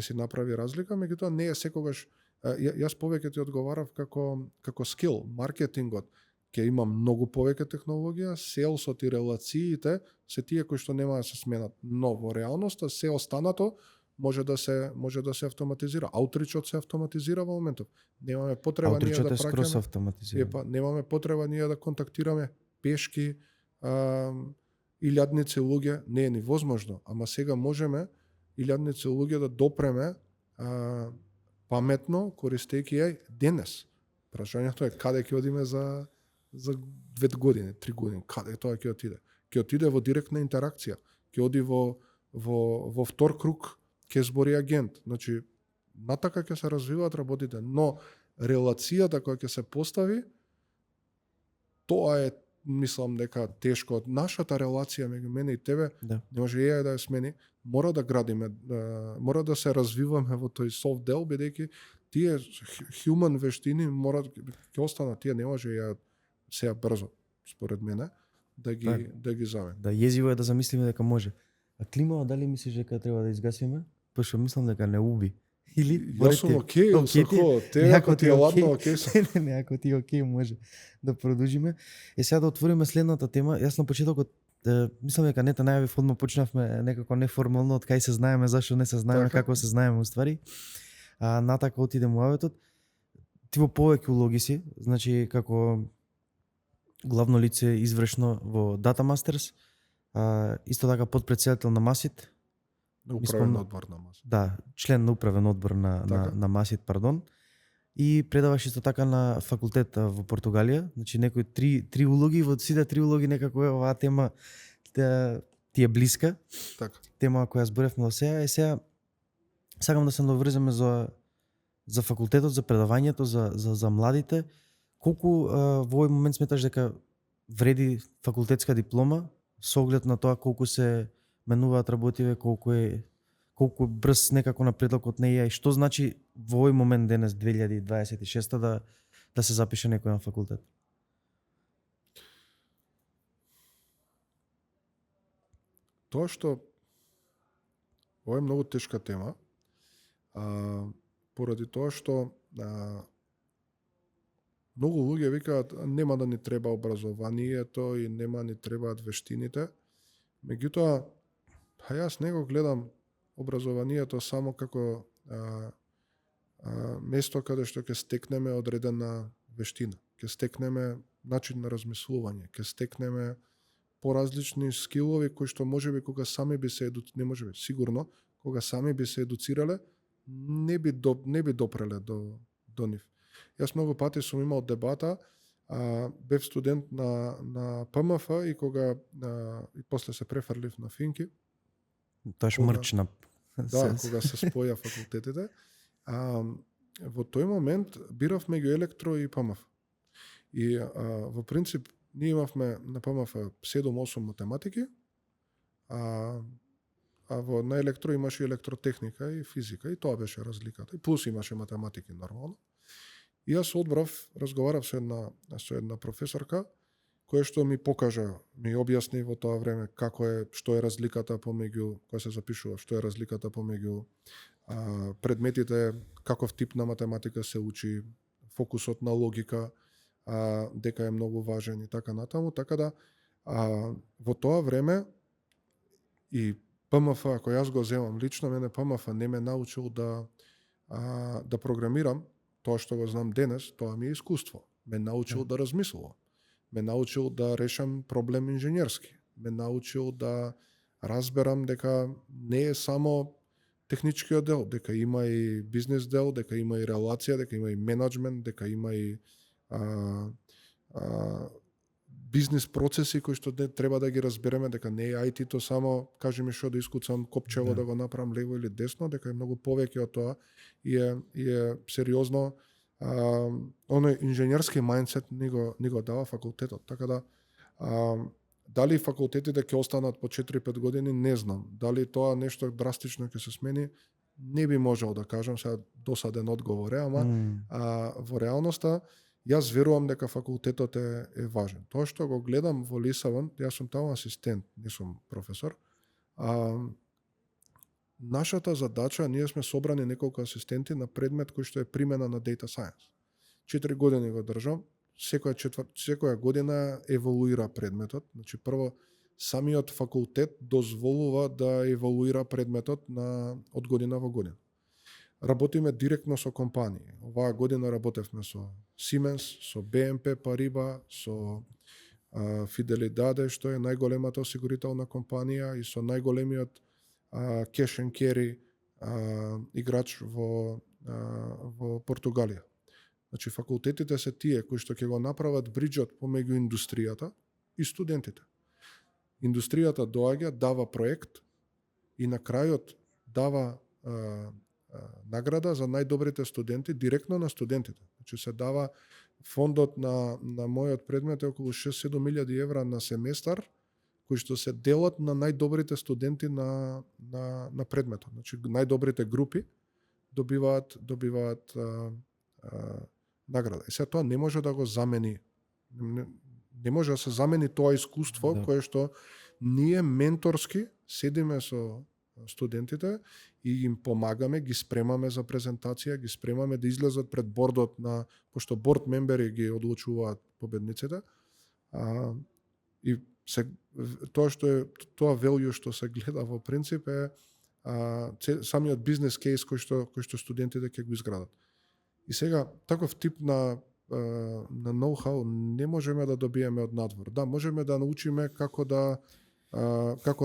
се направи разлика, меѓутоа не е секогаш. Јас повеќе ти одговарав како скил, маркетингот ќе има многу повеќе технологија, селсот и релациите се тие кои што нема да се сменат, но во реалноста се останато може да се автоматизира. Аутричот се автоматизира во моментов. Немаме потреба ние да праќаме. Немаме потреба ние да контактираме пешки, илјадници луѓе, не е ни возможно, ама сега можеме илјадници луѓе да допреме паметно, користејќи ја денес. Прашањето е каде ќе одиме за 2 години, 3 години, каде тоа ќе отиде? Ќе отиде во директна интеракција, ќе оди во втор круг, ќе збори агент. Значи, натака ќе се развиваат работите, но релацијата која ќе се постави, тоа е, мислам дека тешко. Нашата релација меѓу мене и тебе, не може ја да ја смени, мора да градиме, мора да се развиваме во тој soft дел, бидејќи тие human вештини ќе останат, тие не може ја сега брзо, според мене, да ги замени. Да, језиво е да замислиме дека може. А климава, дали мислиш дека треба да изгасиме? Пошто мислам дека не уби. Или јас сум окей, ако ти е ладно, окей сум. Не, ако ти е окей, може да продолжиме. Сега да отвориме следната тема. Јас на почетокот мислам дека не те најавив, одма почнавме некако неформално од кај се знаеме, зашто не се знаеме, како се знаеме уствари. Натака отиде муаветот. Ти во повеќе улоги си, значи како главно лице извршно во Data Masters, исто така подпредседател на Масит. Управен одбор на Масит. Да, член на управен одбор на Масит, пардон. И предаваш исто така на факултет во Португалија, значи некои три улоги, во сите 3 улоги некако е оваа тема ти е блиска. Така. Тема која зборевме до сега, сега сакам да се наврземе за факултетот, за предавањето, за младите. Колку во овој момент сметаш дека вреди факултетска диплома со оглед на тоа колку се менуваат работиве, колку е брз некако напредок од неја и што значи во овој момент денес 2026 да се запише некој на факултет? Тоа што ова е многу тешка тема, поради тоа што многу луѓе викаат нема да ни треба образованието и нема ни требаат вештините. Меѓутоа, јас не го гледам образованието само како место каде што ќе стекнеме одредена вештина, ќе стекнеме начин на размислување, ќе стекнеме поразлични скилови кои што можеби кога сами би се не можеби, сигурно кога сами би се едуцирале, не би допреле до нив. Јас многу пати сум имал дебата, бев студент на ПМФ и кога и после се префрлив на Финки. Тоа шмрчна. Да, кога се споја факултетите. Во тој момент бирав меѓу електро и ПМФ. И во принцип ние имавме на ПМФ 7-8 математики, а на електро имаше електротехника и физика и тоа беше разликата. И плюс имаше математики нормално. И јас разговарав со една професорка која што ми покажа, ми објасни во тоа време што е разликата помеѓу, која се запишува, што е разликата помеѓу предметите, каков тип на математика се учи, фокусот на логика, дека е многу важен и така натаму, така да во тоа време и ПМФ, ако јас го земам лично, мене ПМФ не ме научил да програмирам, тоа што го знам денес, тоа ми е искуство. Ме научил да размислувам. Ме научил да решам проблем инженерски. Ме научил да разберам дека не е само техничкиот дел, дека има и бизнес дел, дека има и релација, дека има и менаџмент, дека има и бизнис процеси кои што треба да ги разбереме, дека не е IT-то само кажи ми што да искуцам копчево да го направам лево или десно, дека е многу повеќе од тоа и е сериозно оној инженерски мајндсет ни го дава факултетот. Така да дали факултетите ќе останат по 4-5 години, не знам. Дали тоа нешто драстично ќе се смени, не би можел да кажам, сега досаден одговор е, ама во реалноста јас верувам дека факултетот е важен. Тоа што го гледам во Лисабон, јас сум таму асистент, не сум професор. Нашата задача, ние сме собрани неколку асистенти на предмет кој што е примена на Data Science. 4 години го држам, секоја година еволуира предметот. Значи прво самиот факултет дозволува да еволуира предметот од година во година. Работиме директно со компании. Оваа година работевме со Siemens, со BNP Paribas, со Fidelidade, што е најголемата осигурителна компанија, и со најголемиот cash and carry играч во Португалија. Значи факултетите се тие кои што ќе го направат бриджот помеѓу индустријата и студентите. Индустријата доаѓа, дава проект и на крајот дава награда за најдобрите студенти директно на студентите. Значи се дава фондот на мојот предмет е околу 6-7 милијади евра на семестар, кои што се делат на најдобрите студенти на предметот. Значи најдобрите групи добиваат награда. И сега тоа не може да го замени. Не може да се замени тоа искуство кое што ние менторски седиме со студентите и им помагаме, ги спремаме за презентација, ги спремаме да излезат пред бордот пошто борд мембери ги одлучуваат победниците. И тоа value што се гледа во принцип е самиот бизнес кейс кој што студентите ќе го изградат. И сега таков тип на ноу-хау не можеме да добиеме од надвор. Да, можеме да научиме како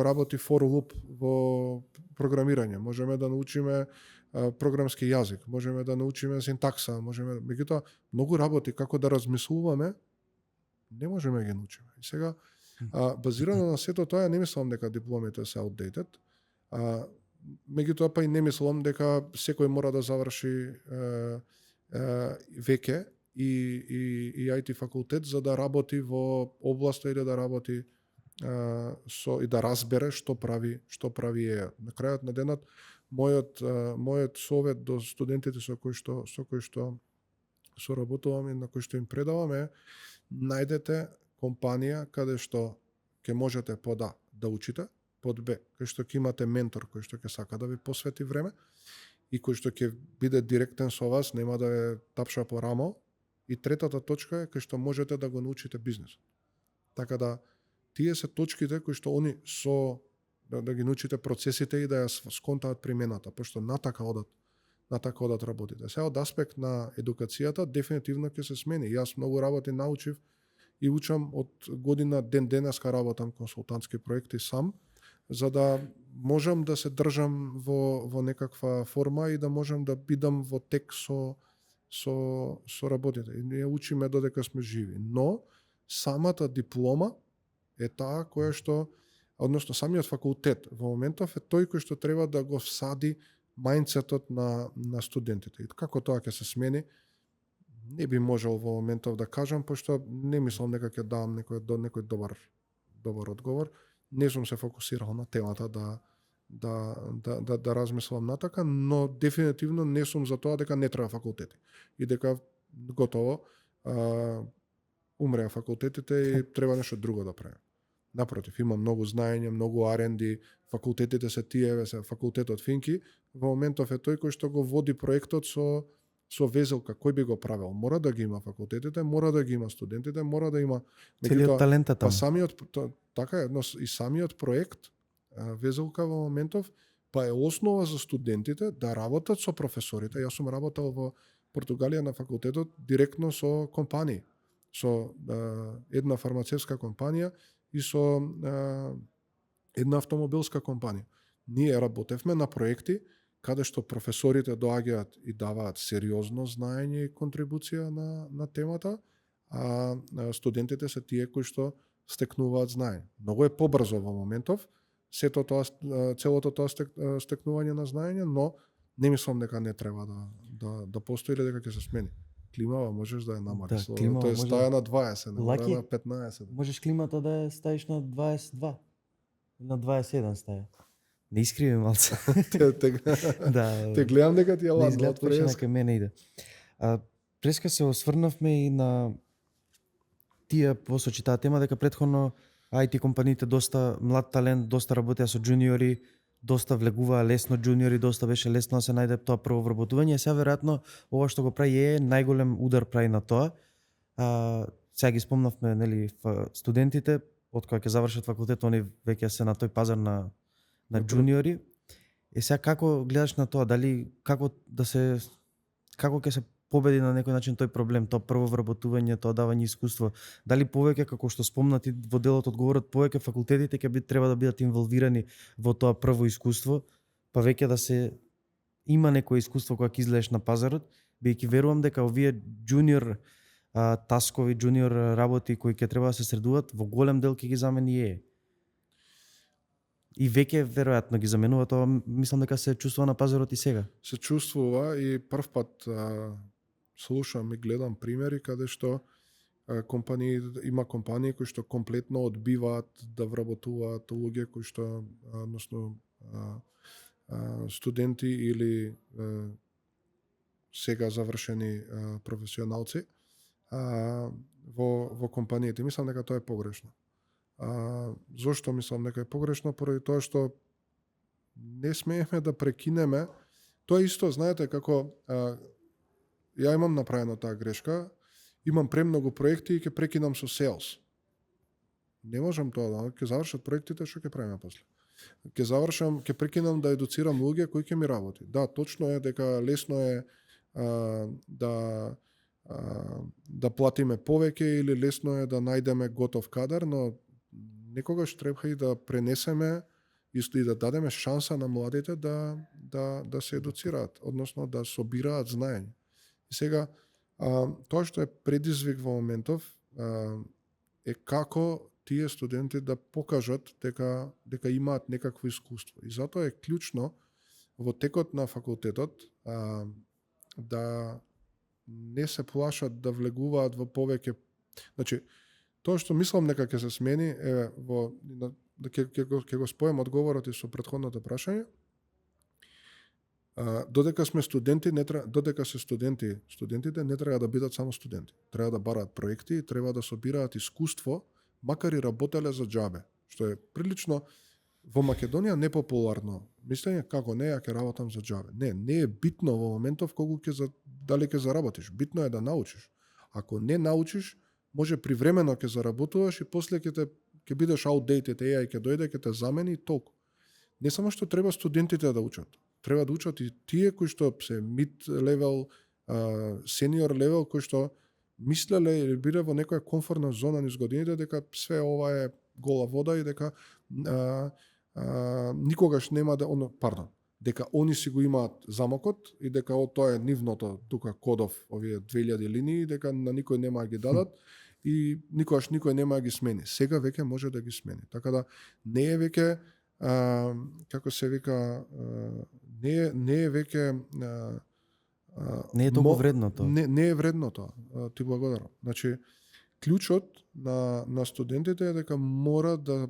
работи for loop во програмирање, можеме да научиме програмски јазик, можеме да научиме синтакса, меѓутоа многу работи како да размислуваме не можеме да ги научиме. И сега базирано на сето тоа, не мислам дека дипломите се outdated. Меѓутоа па и не мислам дека секој мора да заврши веќе и IT факултет за да работи во областа или да работи и да разбере што прави ЕА. На крајот на денот мојот совет до студентите со кои што соработувам и на кои што им предавам е: најдете компанија каде што ќе можете под А да учите, под Б кај што ќе имате ментор кој што ќе сака да ви посвети време и кој што ќе биде директен со вас, нема да ве тапша по рамо, и третата точка е кај што можете да го научите бизнес. Така да тие се точките кои што они да ги научите процесите и да ја сконтаат примената, пошто натака одат работите. Сега од аспект на едукацијата дефинитивно ќе се смени. Јас многу работи научив и учам од година ден денеска работам консултантски проекти сам, за да можам да се држам во некаква форма и да можам да бидам во тек со работите. И ние учиме додека сме живи. Но самата диплома е таа која што, односно самиот факултет во моментов е тој кој што треба да го всади мајндсетот на студентите. И како тоа ќе се смени, не би можел во моментов да кажам, пошто не мислам дека ќе давам некој добар одговор. Не сум се фокусирал на темата да размислам натака, но дефинитивно не сум за тоа дека не треба факултети и дека готово умреа факултетите и треба нешто друго да правиме. Напротив, има многу знаење, многу R&D, факултетите се тие, факултетот Финки во моментов е тој кој што го води проектот со везелка. Кој би го правел? Мора да ги има факултетите, мора да ги има студентите, мора да има целиот талент таму. Така е, и самиот проект везелка во моментов па е основа за студентите да работат со професорите. Јас сум работел во Португалија на факултетот директно со компании, со една фармацевска компанија и со една автомобилска компанија. Ние работевме на проекти каде што професорите доаѓаат и даваат сериозно знаење и контрибуција на темата, а студентите се тие кои што стекнуваат знаење. Многу е побрзо во моментов сето тоа, целото тоа стекнување на знаење, но не мислам дека не треба да постои или дека ќе се смени. Климава можеш да ја намалиш. Да, климава тоа е може стаја на 20, не мора Лаки? на 15. Можеш климата да ја ставиш на 22, на 21 стаја. Не искриви малце. Да. Те гледам дека ти ја Не ладно изгледа од точно преска. дека мене иде. Преска се осврнавме и на тие посочи таа тема дека претходно IT компаниите доста млад талент, доста работеа со джуниори, доста влегуваа лесно джуниори, доста беше лесно да се најде тоа прво вработување. Сега веројатно ова што го прави е најголем удар прави на тоа. Сега ги спомнавме, нели, студентите од кога ќе завршат факултет, они веќе се на тој пазар на джуниори. И сега како гледаш на тоа, дали како ќе се победи на некој начин тој проблем, тоа прво вработување, тоа давање искуство? Дали повеќе, како што спомнати во делот одговорот, повеќе факултетите ќе треба да бидат инволвирани во тоа прво искуство, па веќе да се има некое искуство кога ќе излезеш на пазарот, бидејќи верувам дека овие джуниор таскови, джуниор работи кои ќе треба да се средуваат, во голем дел ќе ги замени ЕE. И веќе веројатно ги заменува тоа, мислам дека се чувствува на пазарот и сега. Се чувствува и прв пат слушам и гледам примери каде што има компании кои што комплетно одбиваат да вработуваат луѓе кои што односно студенти или сега завршени професионалци во компаниите. Мислам дека тоа е погрешно. Зошто мислам дека е погрешно? Поради тоа што не смееме да прекинеме. Тоа исто, знаете, како ја имам направено таа грешка, имам премногу проекти и ќе прекинам со sales. Не можам тоа да, ќе завршат проектите, што ќе правиме после. Ќе прекинам да едуцирам луѓе кои ќе ми работи. Да, точно е дека лесно е да платиме повеќе или лесно е да најдеме готов кадар, но некогаш треба и да пренесеме и да дадеме шанса на младите да се едуцираат, односно да собираат знаење. И сега, тоа што е предизвик во моментов е како тие студенти да покажат дека имаат некакво искуство. И затоа е клучно во текот на факултетот да не се плашат да влегуваат во повеќе. Значи, тоа што мислам дека ќе се смени е ќе го споем одговорот и со претходното прашање. Додека сме студенти, додека се студентите не треба да бидат само студенти. Треба да бараат проекти, треба да собираат искуство, макар и работеле за џабе, што е прилично во Македонија непопуларно мислење, како не, ја ќе работам за џабе. Не е битно во моментов дали ќе заработиш. Битно е да научиш. Ако не научиш, може привремено ќе заработуваш и после ќе бидеш outdated, AI ќе дојде, ќе те замени и толку. Не само што треба студентите да учат. Треба да учат и тие кои што се mid level, senior level, кои што мислеле или биле во некоја комфортна зона низ годините дека све ова е гола вода и дека никогаш нема дека они си го имаат замокот и дека тоа е нивното тука кодов овие 2000 линии, дека на никој нема да ги дадат и никогаш никој нема да ги смени. Сега веќе може да ги смени. Така да не е веќе како се вика не е веќе не е толку вредно тоа. Не е вредно тоа. Ти благодарам. Значи, клучот на студентите е дека мора да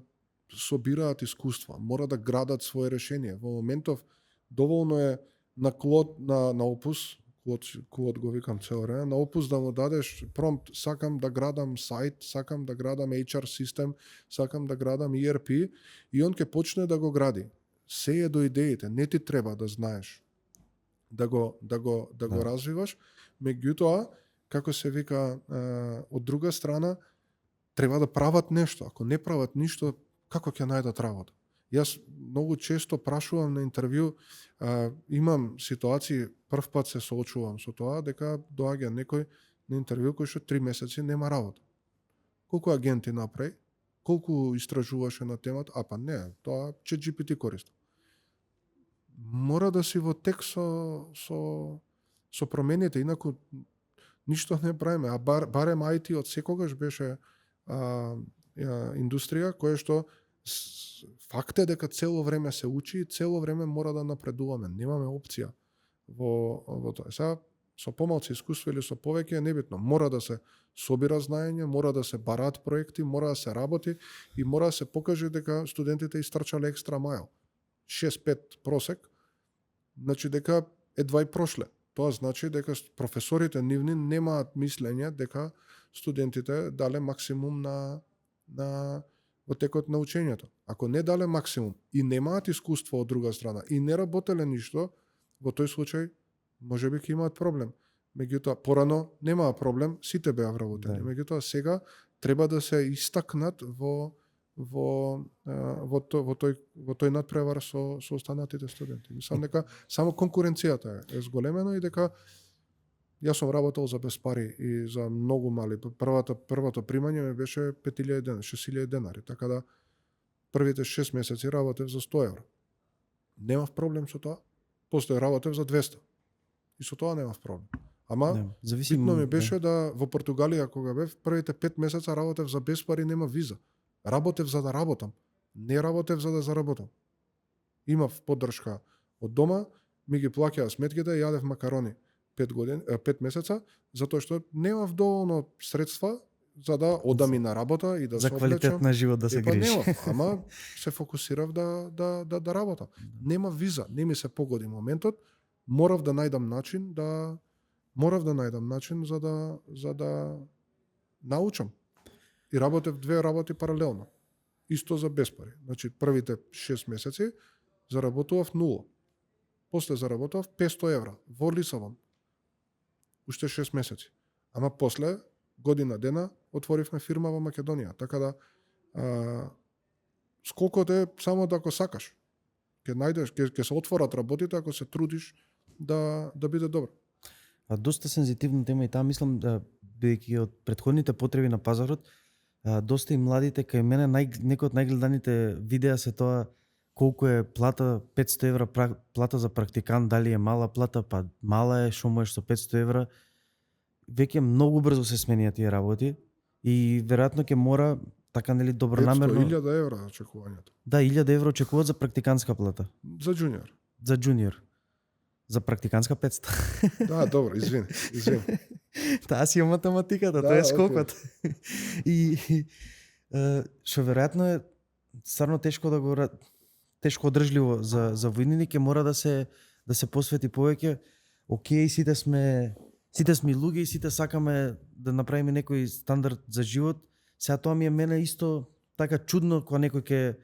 собираат искуства, мора да градат своje решение. Во моментов доволно е на Клод, на Opus, Клод го викам цело време, на Opus да му дадеш промпт, сакам да градам сайт, сакам да градам HR систем, сакам да градам ERP и он ќе почне да го гради. Се е до идеите, не ти треба да знаеш да го развиваш, меѓутоа како се вика од друга страна треба да прават нешто. Ако не прават ништо, како ќе најдат работа? Јас многу често прашувам на интервју, имам ситуации, прв пат се соочувам со тоа, дека доаѓа некој на интервју кој што 3 месеци нема работа. Колку агенти направи? Колку истражуваше на темата? Не, тоа ChatGPT користи. Мора да си во тек со промените, инаку Ништо не правиме, а барем IT од секогаш беше индустрија која што факт е дека цело време се учи и цело време мора да напредуваме. Немаме опција во тоа. Сега со помалку искуство или со повеќе е небитно. Мора да се собира знаење, мора да се бараат проекти, мора да се работи и мора да се покаже дека студентите истрчале екстра мајл. 6-5 просек, значи дека едва и прошле. Тоа значи дека професорите нивни немаат мислење дека студентите дале максимум на во текот на учењето. Ако не дале максимум и немаат искуство од друга страна и не работеле ништо, во тој случај можеби ќе имаат проблем. Меѓутоа порано немаа проблем, сите беа вработени. Да. Меѓутоа сега треба да се истакнат во тој надпревар со останатите студенти. Мислам дека само конкуренцијата е зголемена и дека јас сум работел за без пари и за многу мали. Првото примање ми беше 5.000 денари, 6.000 денари, така да првите 6 месеци работев за 100 евро. Немав проблем со тоа. После работев за 200. И со тоа немав проблем. Ама битно ми беше да во Португалија кога бев, првите 5 месеца работев за без пари, нема виза. Работев за да работам. Не работев за да заработам. Имав поддршка од дома, ми ги плаќаа сметките, јадев макарони 5 месеца, затоа што немав доволно средства за да одам и на работа и да за се квалитет на живот да се грижи. Немав, ама се фокусирав да работам. Нема виза, не ми се погоди моментот, морав да најдам начин за да научам. И работев 2 работи паралелно. Исто за без пари. Значи првите 6 месеци заработував 0. После заработував 500 евра во Лисабон. Уште 6 месеци. Ама после година дена отворивме фирма во Македонија. Така да скокот е само да ако сакаш. Ќе најдеш, ќе се отворат работите ако се трудиш да биде добро. А доста сензитивна тема и таа мислам да бидејќи од претходните потреби на пазарот, доста и младите кај мене некои од најгледаните видеа се тоа колку е плата 500 евра плата за практикант, дали е мала плата, па мала е, шо можеш со 500 евра. Веќе многу брзо се сменија тие работи и веројатно ќе мора така нели добронамерно 500.000 евра очекувањето. Да, 1000 евра очекуваат за практикантска плата. За џуниор. За џуниор. За практикантска 500. Да, добро, извини. Таа си е математиката, тоа е скокот. И што веројатно е стварно тешко тешко одржливо за војнини, ќе мора да се посвети повеќе. Океј, сите сме луѓе и сите сакаме да направиме некој стандард за живот. Сега тоа ми е мене исто така чудно кога некој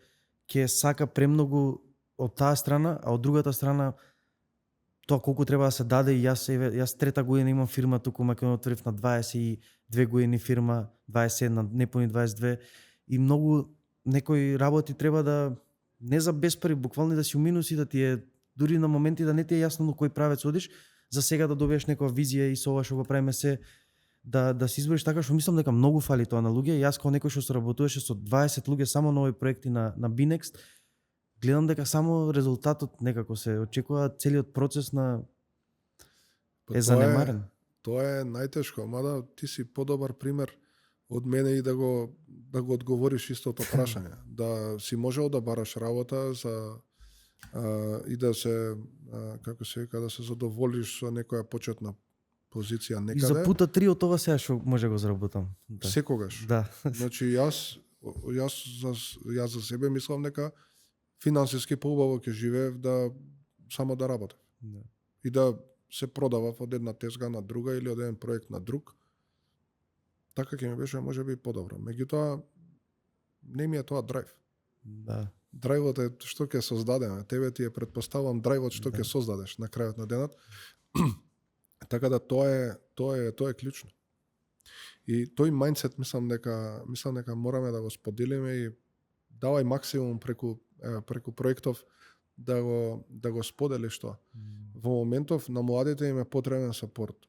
ќе сака премногу од таа страна, а од другата страна тоа колку треба да се даде. И јас трета година имам фирма туку Македонија, отворив на 22 години фирма, 21, непуни 22 и многу некои работи треба да не за безпари, буквално да си у минус и да ти е дури на моменти да не ти е јасно на кој правец одиш, за сега да добиеш некоја визија и со ова што го правиме се да се избориш така, што мислам дека многу фали тоа на луѓе. Јас како некој што се работуваше со 20 луѓе само на овој проекти на Binext, гледам дека само резултатот некако се очекува, целиот процес е занемарен. Тоа е најтешко, мада ти си подобар пример од мене и да го одговориш истото прашање. Да си можел да бараш работа и да се како се вика, да се задоволиш со некоја почетна позиција некаде. И за пута 3 од тоа сега што може го заработам. Да. Секогаш. Да. Значи јас за себе мислам дека финансиски поубаво ќе живеев само да работам. Да. И да се продавав од една тезга на друга или од еден проект на друг. Така ќе ми беше можеби подобро. Меѓутоа не ми е тоа драйв. Да. Драйвот е што ќе создадеме. Тебе ти е претпоставам драйвот што ќе создадеш на крајот на денот. Така да тоа е клучно. И тој мајндсет мислам дека мораме да го споделиме и давај максимум преку проектов да го споделиш тоа. Во моментов на младите им е потребен сапорт.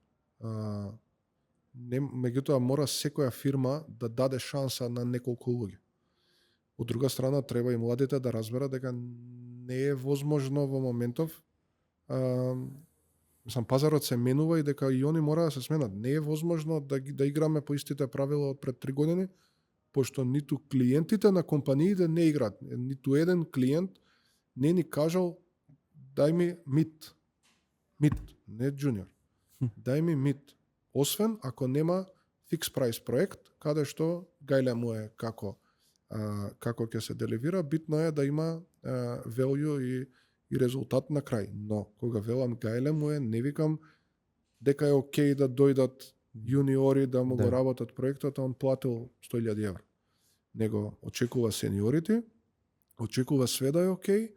Меѓутоа мора секоја фирма да даде шанса на неколку луѓе. Од друга страна треба и младите да разберат дека не е возможно во моментов Мислам, пазарот се менува и дека и они мора да се сменат. Не е возможно да играме по истите правила од пред 3 години, пошто ниту клиентите на компаниите не играат. Ниту еден клиент не ни кажал дај ми мид. Мид, не джуниор. Дај ми мид. Освен ако нема фикс прайс проект, каде што гајле му е како ќе се деливира, битно е да има value и резултат на крај. Но кога велам гајле му е, не викам дека е окей да дојдат јуниори да му го работат проектот, а он платил 100.000 евра. Него очекува сениорите, очекува све да е окей,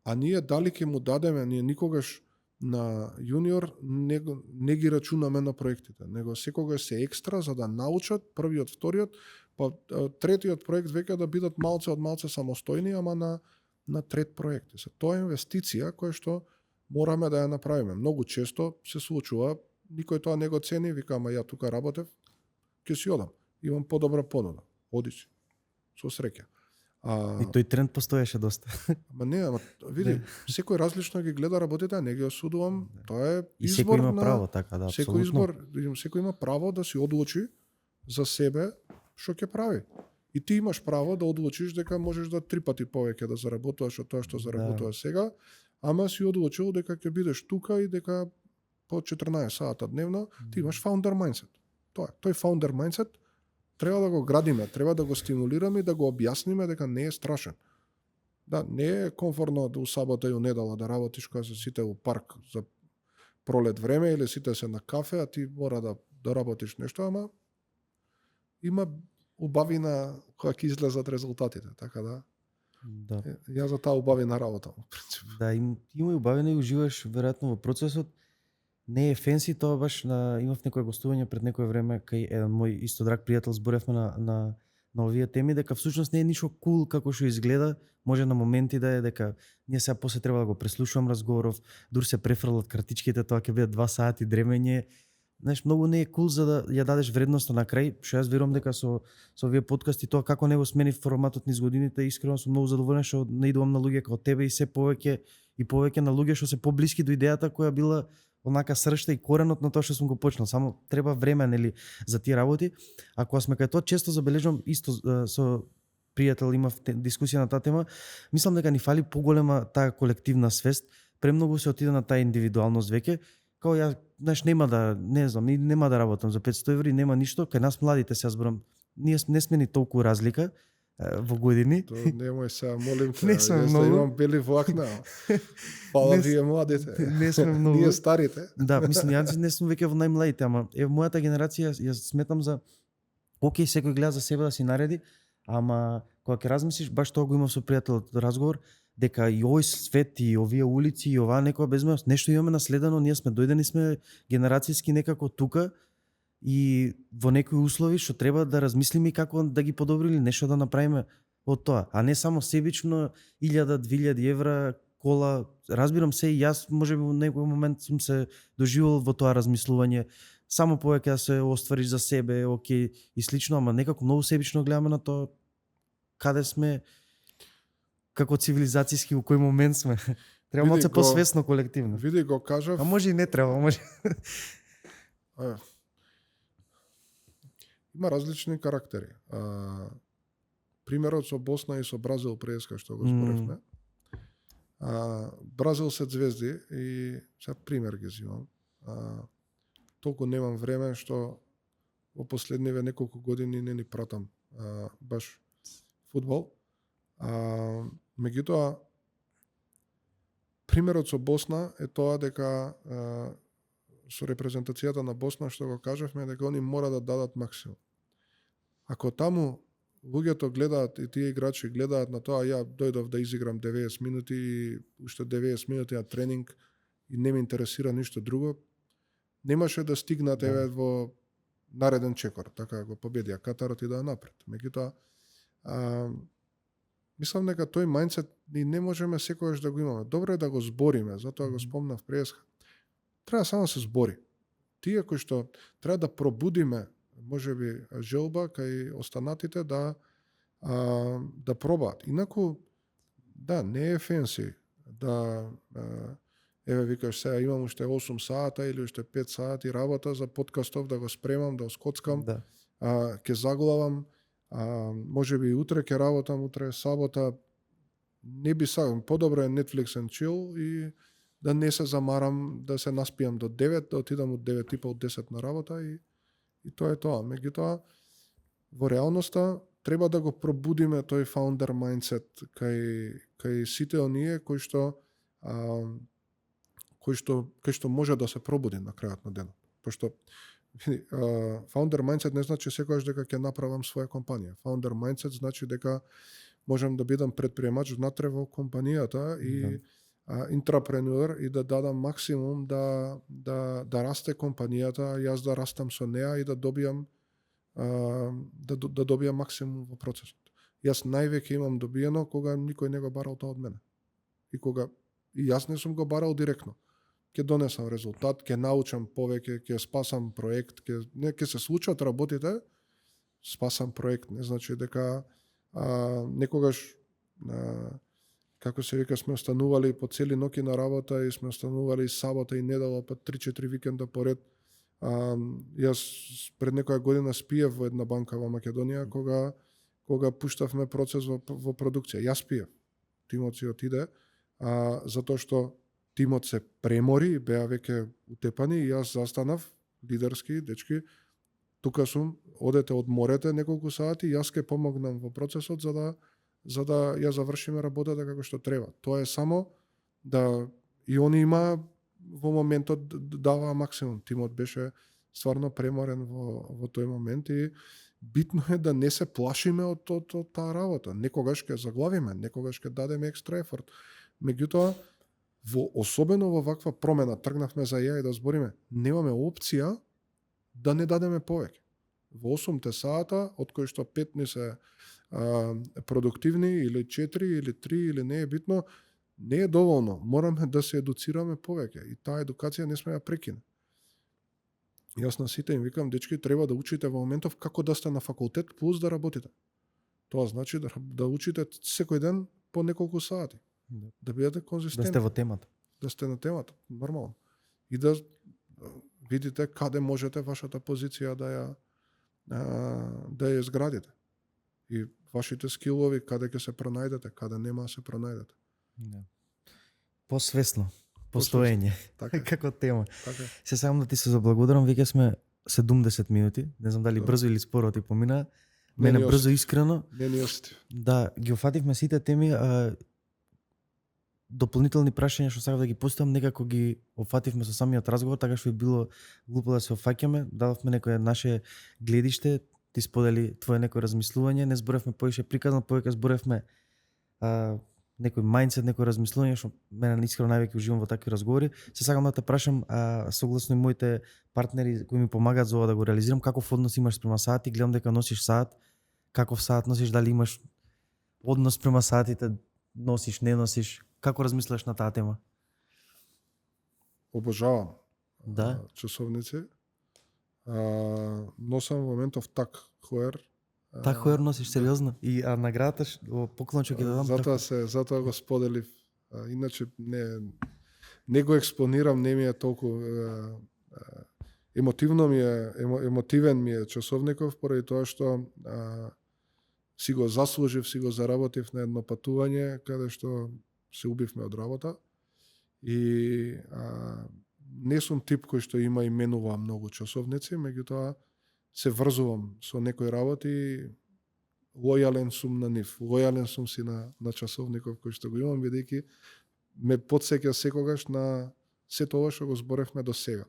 а ние дали ќе му дадеме, ние никогаш на јуниор не ги рачунаме на проектите, него секогаш се екстра за да научат првиот, вториот, па третиот проект веќе да бидат малце од малце самостојни, ама на трет проект. Тоа е инвестиција која што мораме да ја направиме. Многу често се случува, никој тоа не го цени, вика, ама ја тука работев, ќе си одам, имам подобра понуда, оди си, со среќа. И тој тренд постоеше доста. Ама не, види, секој различно ги гледа работите, не ги осудувам, тоа е избор. И секој има право, така да, апсолутно. Секој има право да си одлучи за себе што ќе прави. И ти имаш право да одлучиш дека можеш да 3 пати повеќе да заработуваш од тоа што заработуваш сега, ама си одлучил дека ќе бидеш тука и дека по 14 сата дневно ти имаш founder mindset. Тој founder mindset треба да го градиме, треба да го стимулираме и да го објасниме дека не е страшен. Да, не е комфортно да у сабота и у недела да работиш кога се сите у парк за пролет време или сите се на кафе, а ти мора да работиш нешто, ама има убавина кога ќе излезат резултатите, така да. Да. Ја за таа убавина работам, во принцип. Да, има и убавина и уживаш веројатно во процесот. Не е фенси, тоа баш имав некое гостување пред некое време кај еден мој исто драг пријател, зборевме на овие теми, дека всушност не е ништо кул како што изгледа, може на моменти да е дека ние сега после треба да го преслушувам разговоров, дур се префрлат кратичките, тоа ќе биде 2 сати дремење. Знаеш, многу не е кул за да ја дадеш вредност на крај, што јас верувам дека со овие подкасти тоа како не го смени форматот низ годините, искрено сум многу задоволен што наидувам на луѓе како тебе и се повеќе и повеќе на луѓе што се поблиски до идејата која била онака сршта и коренот на тоа што сум го почнал. Само треба време, нели, за тие работи. А кога сме кај тоа, често забележувам исто со пријател имав дискусија на таа тема, мислам дека ни фали поголема таа колективна свест, премногу се отиде на таа индивидуалност веќе. Као ја, знаеш, нема да работам за 500 еври, нема ништо, кај нас младите се зборам, ние не сме ни толку разлика во години. То немој сега, молим те, не сме јас многу. имам бели влакна. Фала вие младите. Не сме многу. Ние старите. Да, мислам, јас не сум веќе во најмладите, ама мојата генерација ја сметам за окей, секој гледа за себе да си нареди, ама кога ќе размислиш, баш тоа го имав со пријател разговор, дека и овој свет и овие улици и оваа некоја безменост, нешто имаме наследено, ние сме дојдени сме генерацијски некако тука и во некои услови што треба да размислиме како да ги подобрили, нешто да направиме од тоа, а не само себично 1000-2000 евра кола. Разбирам се и јас можеби во некој момент сум се доживел во тоа размислување, само повеќе да се оствариш за себе, окей и слично, ама некако многу себично гледаме на тоа каде сме како цивилизацијски, во кој момент сме. Треба малце посвесно колективно. Види го кажав. А може и не треба, може. Има различни карактери. Примерот со Босна и со Бразил преска што го зборевме. Бразил се звезди и сега пример ги зимам. Толку немам време што во последниве неколку години не ни пратам баш фудбал. Меѓутоа, примерот со Босна е тоа дека со репрезентацијата на Босна, што го кажавме, дека они мора да дадат максимум. Ако таму луѓето гледаат и тие играчи гледаат на тоа, ја дојдов да изиграм 90 минути и уште 90 минути на тренинг и не ме интересира ништо друго, немаше да стигнат еве во нареден чекор, така го победија Катарот и да напред. Меѓутоа, мислам дека тој мајндсет не можеме секогаш да го имаме. Добро е да го збориме, затоа го спомнав преска. Треба само да се збори. Тие кои што треба да пробудиме, можеби желба кај останатите да пробаат. Инаку, да, не е фенси да еве викаш сега имам уште 8 сата или уште 5 сати работа за подкастов да го спремам, да го скоцкам, Да. ќе заглавам, можеби и утре ќе работам, утре е сабота, не би сакам, подобро е Netflix and chill и да не се замарам, да се наспијам до 9, да отидам од 9:30 од 10 на работа и тоа е тоа. Меѓутоа, во реалноста треба да го пробудиме тој founder mindset кај сите оние кои што може да се пробуди на крајот на денот. Пошто founder mindset не значи секогаш дека ќе направам своја компанија. Founder mindset значи дека можам да бидам предприемач внатре во компанијата и интрапренуер и да дадам максимум да расте компанијата, јас да растам со неа и да добијам максимум во процесот. Јас највеќе имам добиено кога никој не го барал тоа од мене. И јас не сум го барал директно. Ќе донесам резултат, ќе научам повеќе, ќе спасам проект, ќе се случат работите, спасам проект. Не значи дека некогаш како се вика, сме останували по цели ноќи на работа и сме останували сабота и недела, па 3-4 викенда поред. Јас пред некоја година спиев во една банка во Македонија кога пуштавме процес во продукција. Јас спиев. Тимот си отиде, затоа што тимот се премори, беа веќе утепани и јас застанав лидерски, дечки, тука сум, одете одморете неколку сати, јас ќе помогнам во процесот за да ја завршиме работата како што треба. Тоа е само да и они има во моментот дава максимум. Тимот беше стварно преморен во тој момент и битно е да не се плашиме од таа работа. Некогаш ќе заглавиме, некогаш ќе дадеме екстра ефорт. Меѓутоа, особено во ваква промена, тргнавме за ја и да збориме, немаме опција да не дадеме повеќе. Во 8 сата, од кои што 5 ни се продуктивни, или 4, или 3, или не е битно, не е доволно. Мораме да се едуцираме повеќе и таа едукација не сме ја прекине. Јас на сите им викам, дечки, треба да учите во моментов како да сте на факултет плюс да работите. Тоа значи да учите секој ден по неколку сати. Да бидете конзистентни. Да сте во темата. Да сте на темата, нормално. И да видите каде можете вашата позиција да ја изградите. И вашите скилови, каде ќе се пронајдете, каде нема да се пронајдете. Да. Посвесно, постоење, така како тема. Така. Се сакам да ти се заблагодарам, веќе сме 70 минути, не знам дали брзо или споро ти помина. Мене брзо, искрено. Не ни осети. Да, ги офативме сите теми, дополнителни прашања што сакав да ги поставам, некако ги офативме со самиот разговор, така што би било глупо да се офаќаме, дадовме некое наше гледиште, ти сподели твое некое размислување, не зборевме поише приказно, повеќе зборевме некој мајндсет, некој размислување што мене искрено највеќе уживам во такви разговори. Се сакам да те прашам, согласно и моите партнери кои ми помагаат за ова да го реализирам, каков однос имаш спрема саати? Гледам дека носиш саат. Каков саат носиш? Дали имаш однос спрема саатите? Носиш, не носиш? Како размислуваш на таа тема? Обожавам часовници. Носам во моментов Так Хоер. Так Хоер носиш, сериозно? И наградата поклон што ќе дадам? Затоа го споделив. Иначе не го експонирам, не ми е толку емотивен ми е часовников, поради тоа што си го заслужив, си го заработив на едно патување каде што се убивме од работа и не сум тип кој што има и менува многу часовници, меѓутоа се врзувам со некои работи, лојален сум на нив, лојален сум си на часовников кој што го имам, бидејќи ме потсеќа секогаш на се тоа што го зборевме до сега.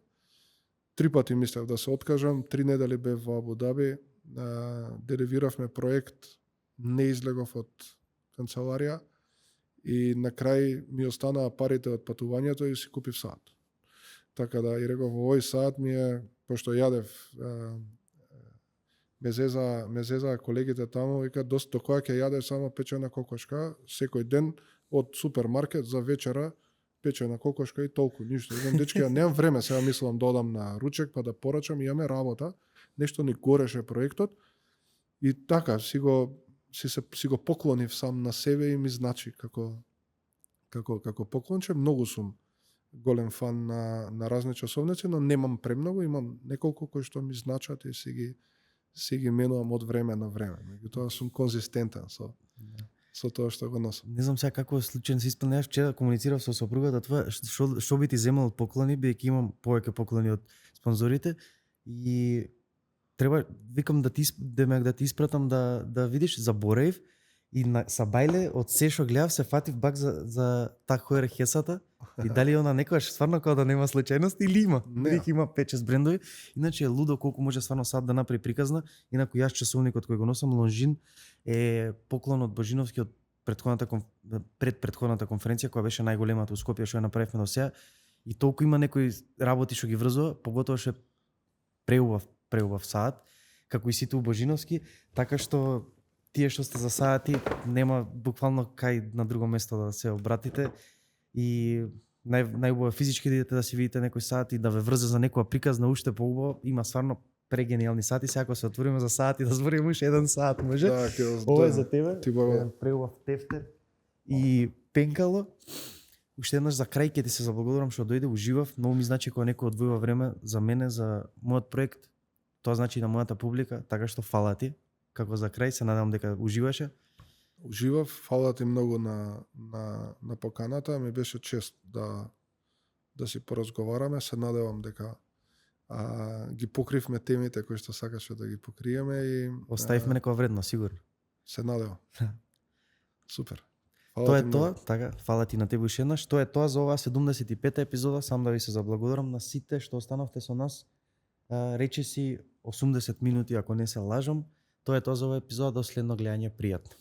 3 пати мислев да се откажам, 3 недели бев во Абу Даби, деливиравме проект, не излегов од канцеларија и на крај ми останаа парите од патувањето и си купив саат. Така да и реков, овој саат ми е, пошто јадев, ме зезаа колегите таму, вика, до кога ќе јадеш само печена кокошка, секој ден од супермаркет за вечера, печена кокошка и толку, ништо. Идем, дечки, ја немам време, сега мислам да одам на ручек, па да порачам, имаме работа, нешто ни гореше проектот, и така, си го поклонив сам на себе и ми значи како поклонче, многу сум голем фан на разни часовници, но немам премногу, имам неколку кои што ми значат и си ги менувам од време на време. Меѓутоа сум конзистентен со тоа што го носам. Не знам сега како случајно се исполнуваш. Вчера комуницирав со сопругата тоа што би ти земал од поклони, бидејќи имам повеќе поклони од спонзорите и треба викам да ти испратам да видиш, заборев и на Сабајле од се што гледав се фатив бак за Такхоер Хесата и дали она некогаш стварно како да нема случајност или има. Бидејќи има 5-6 брендови. Иначе е лудо колку може стварно сад да направи приказна. Инаку јас часовникот кој го носам Лонжин е поклон од Божиновски од предпретходната конференција која беше најголемата у Скопје што ја направивме до сега и толку има некои работи што ги врзува, поготоа што преубав саат, како и сите у Божиновски, така што тие што сте за саати нема буквално кај на друго место да се обратите и најубаво физички да идете да си видите некој саат и да ве врзе за некоја приказна уште поубаво. Има стварно прегениални сати, сега ако се отвориме за саати да збориме уште еден саат, може? Да, Ова е за тебе. Ти благодарам. Преубав тефтер и пенкало. Уште еднаш за крај ќе ти се заблагодарам што дојде, уживав, многу ми значи кога некој одвојува време за мене, за мојот проект. Тоа значи на мојата публика, така што фала ти. Како за крај, се надевам дека уживаше. Уживав, фала ти многу на поканата, ми беше чест да си поразговараме, се надевам дека ги покривме темите кои што сакаше да ги покриеме и оставивме некоја вредно, сигурно. Се надевам. Супер. Тоа е тоа, така, фала ти на тебе уште еднаш. Тоа е тоа за оваа 75-та епизода, сам да ви се заблагодарам на сите што останавте со нас. Речи си 80 минути ако не се лажам. Тоа е тоа за оваа епизода, до следно гледање, пријатно.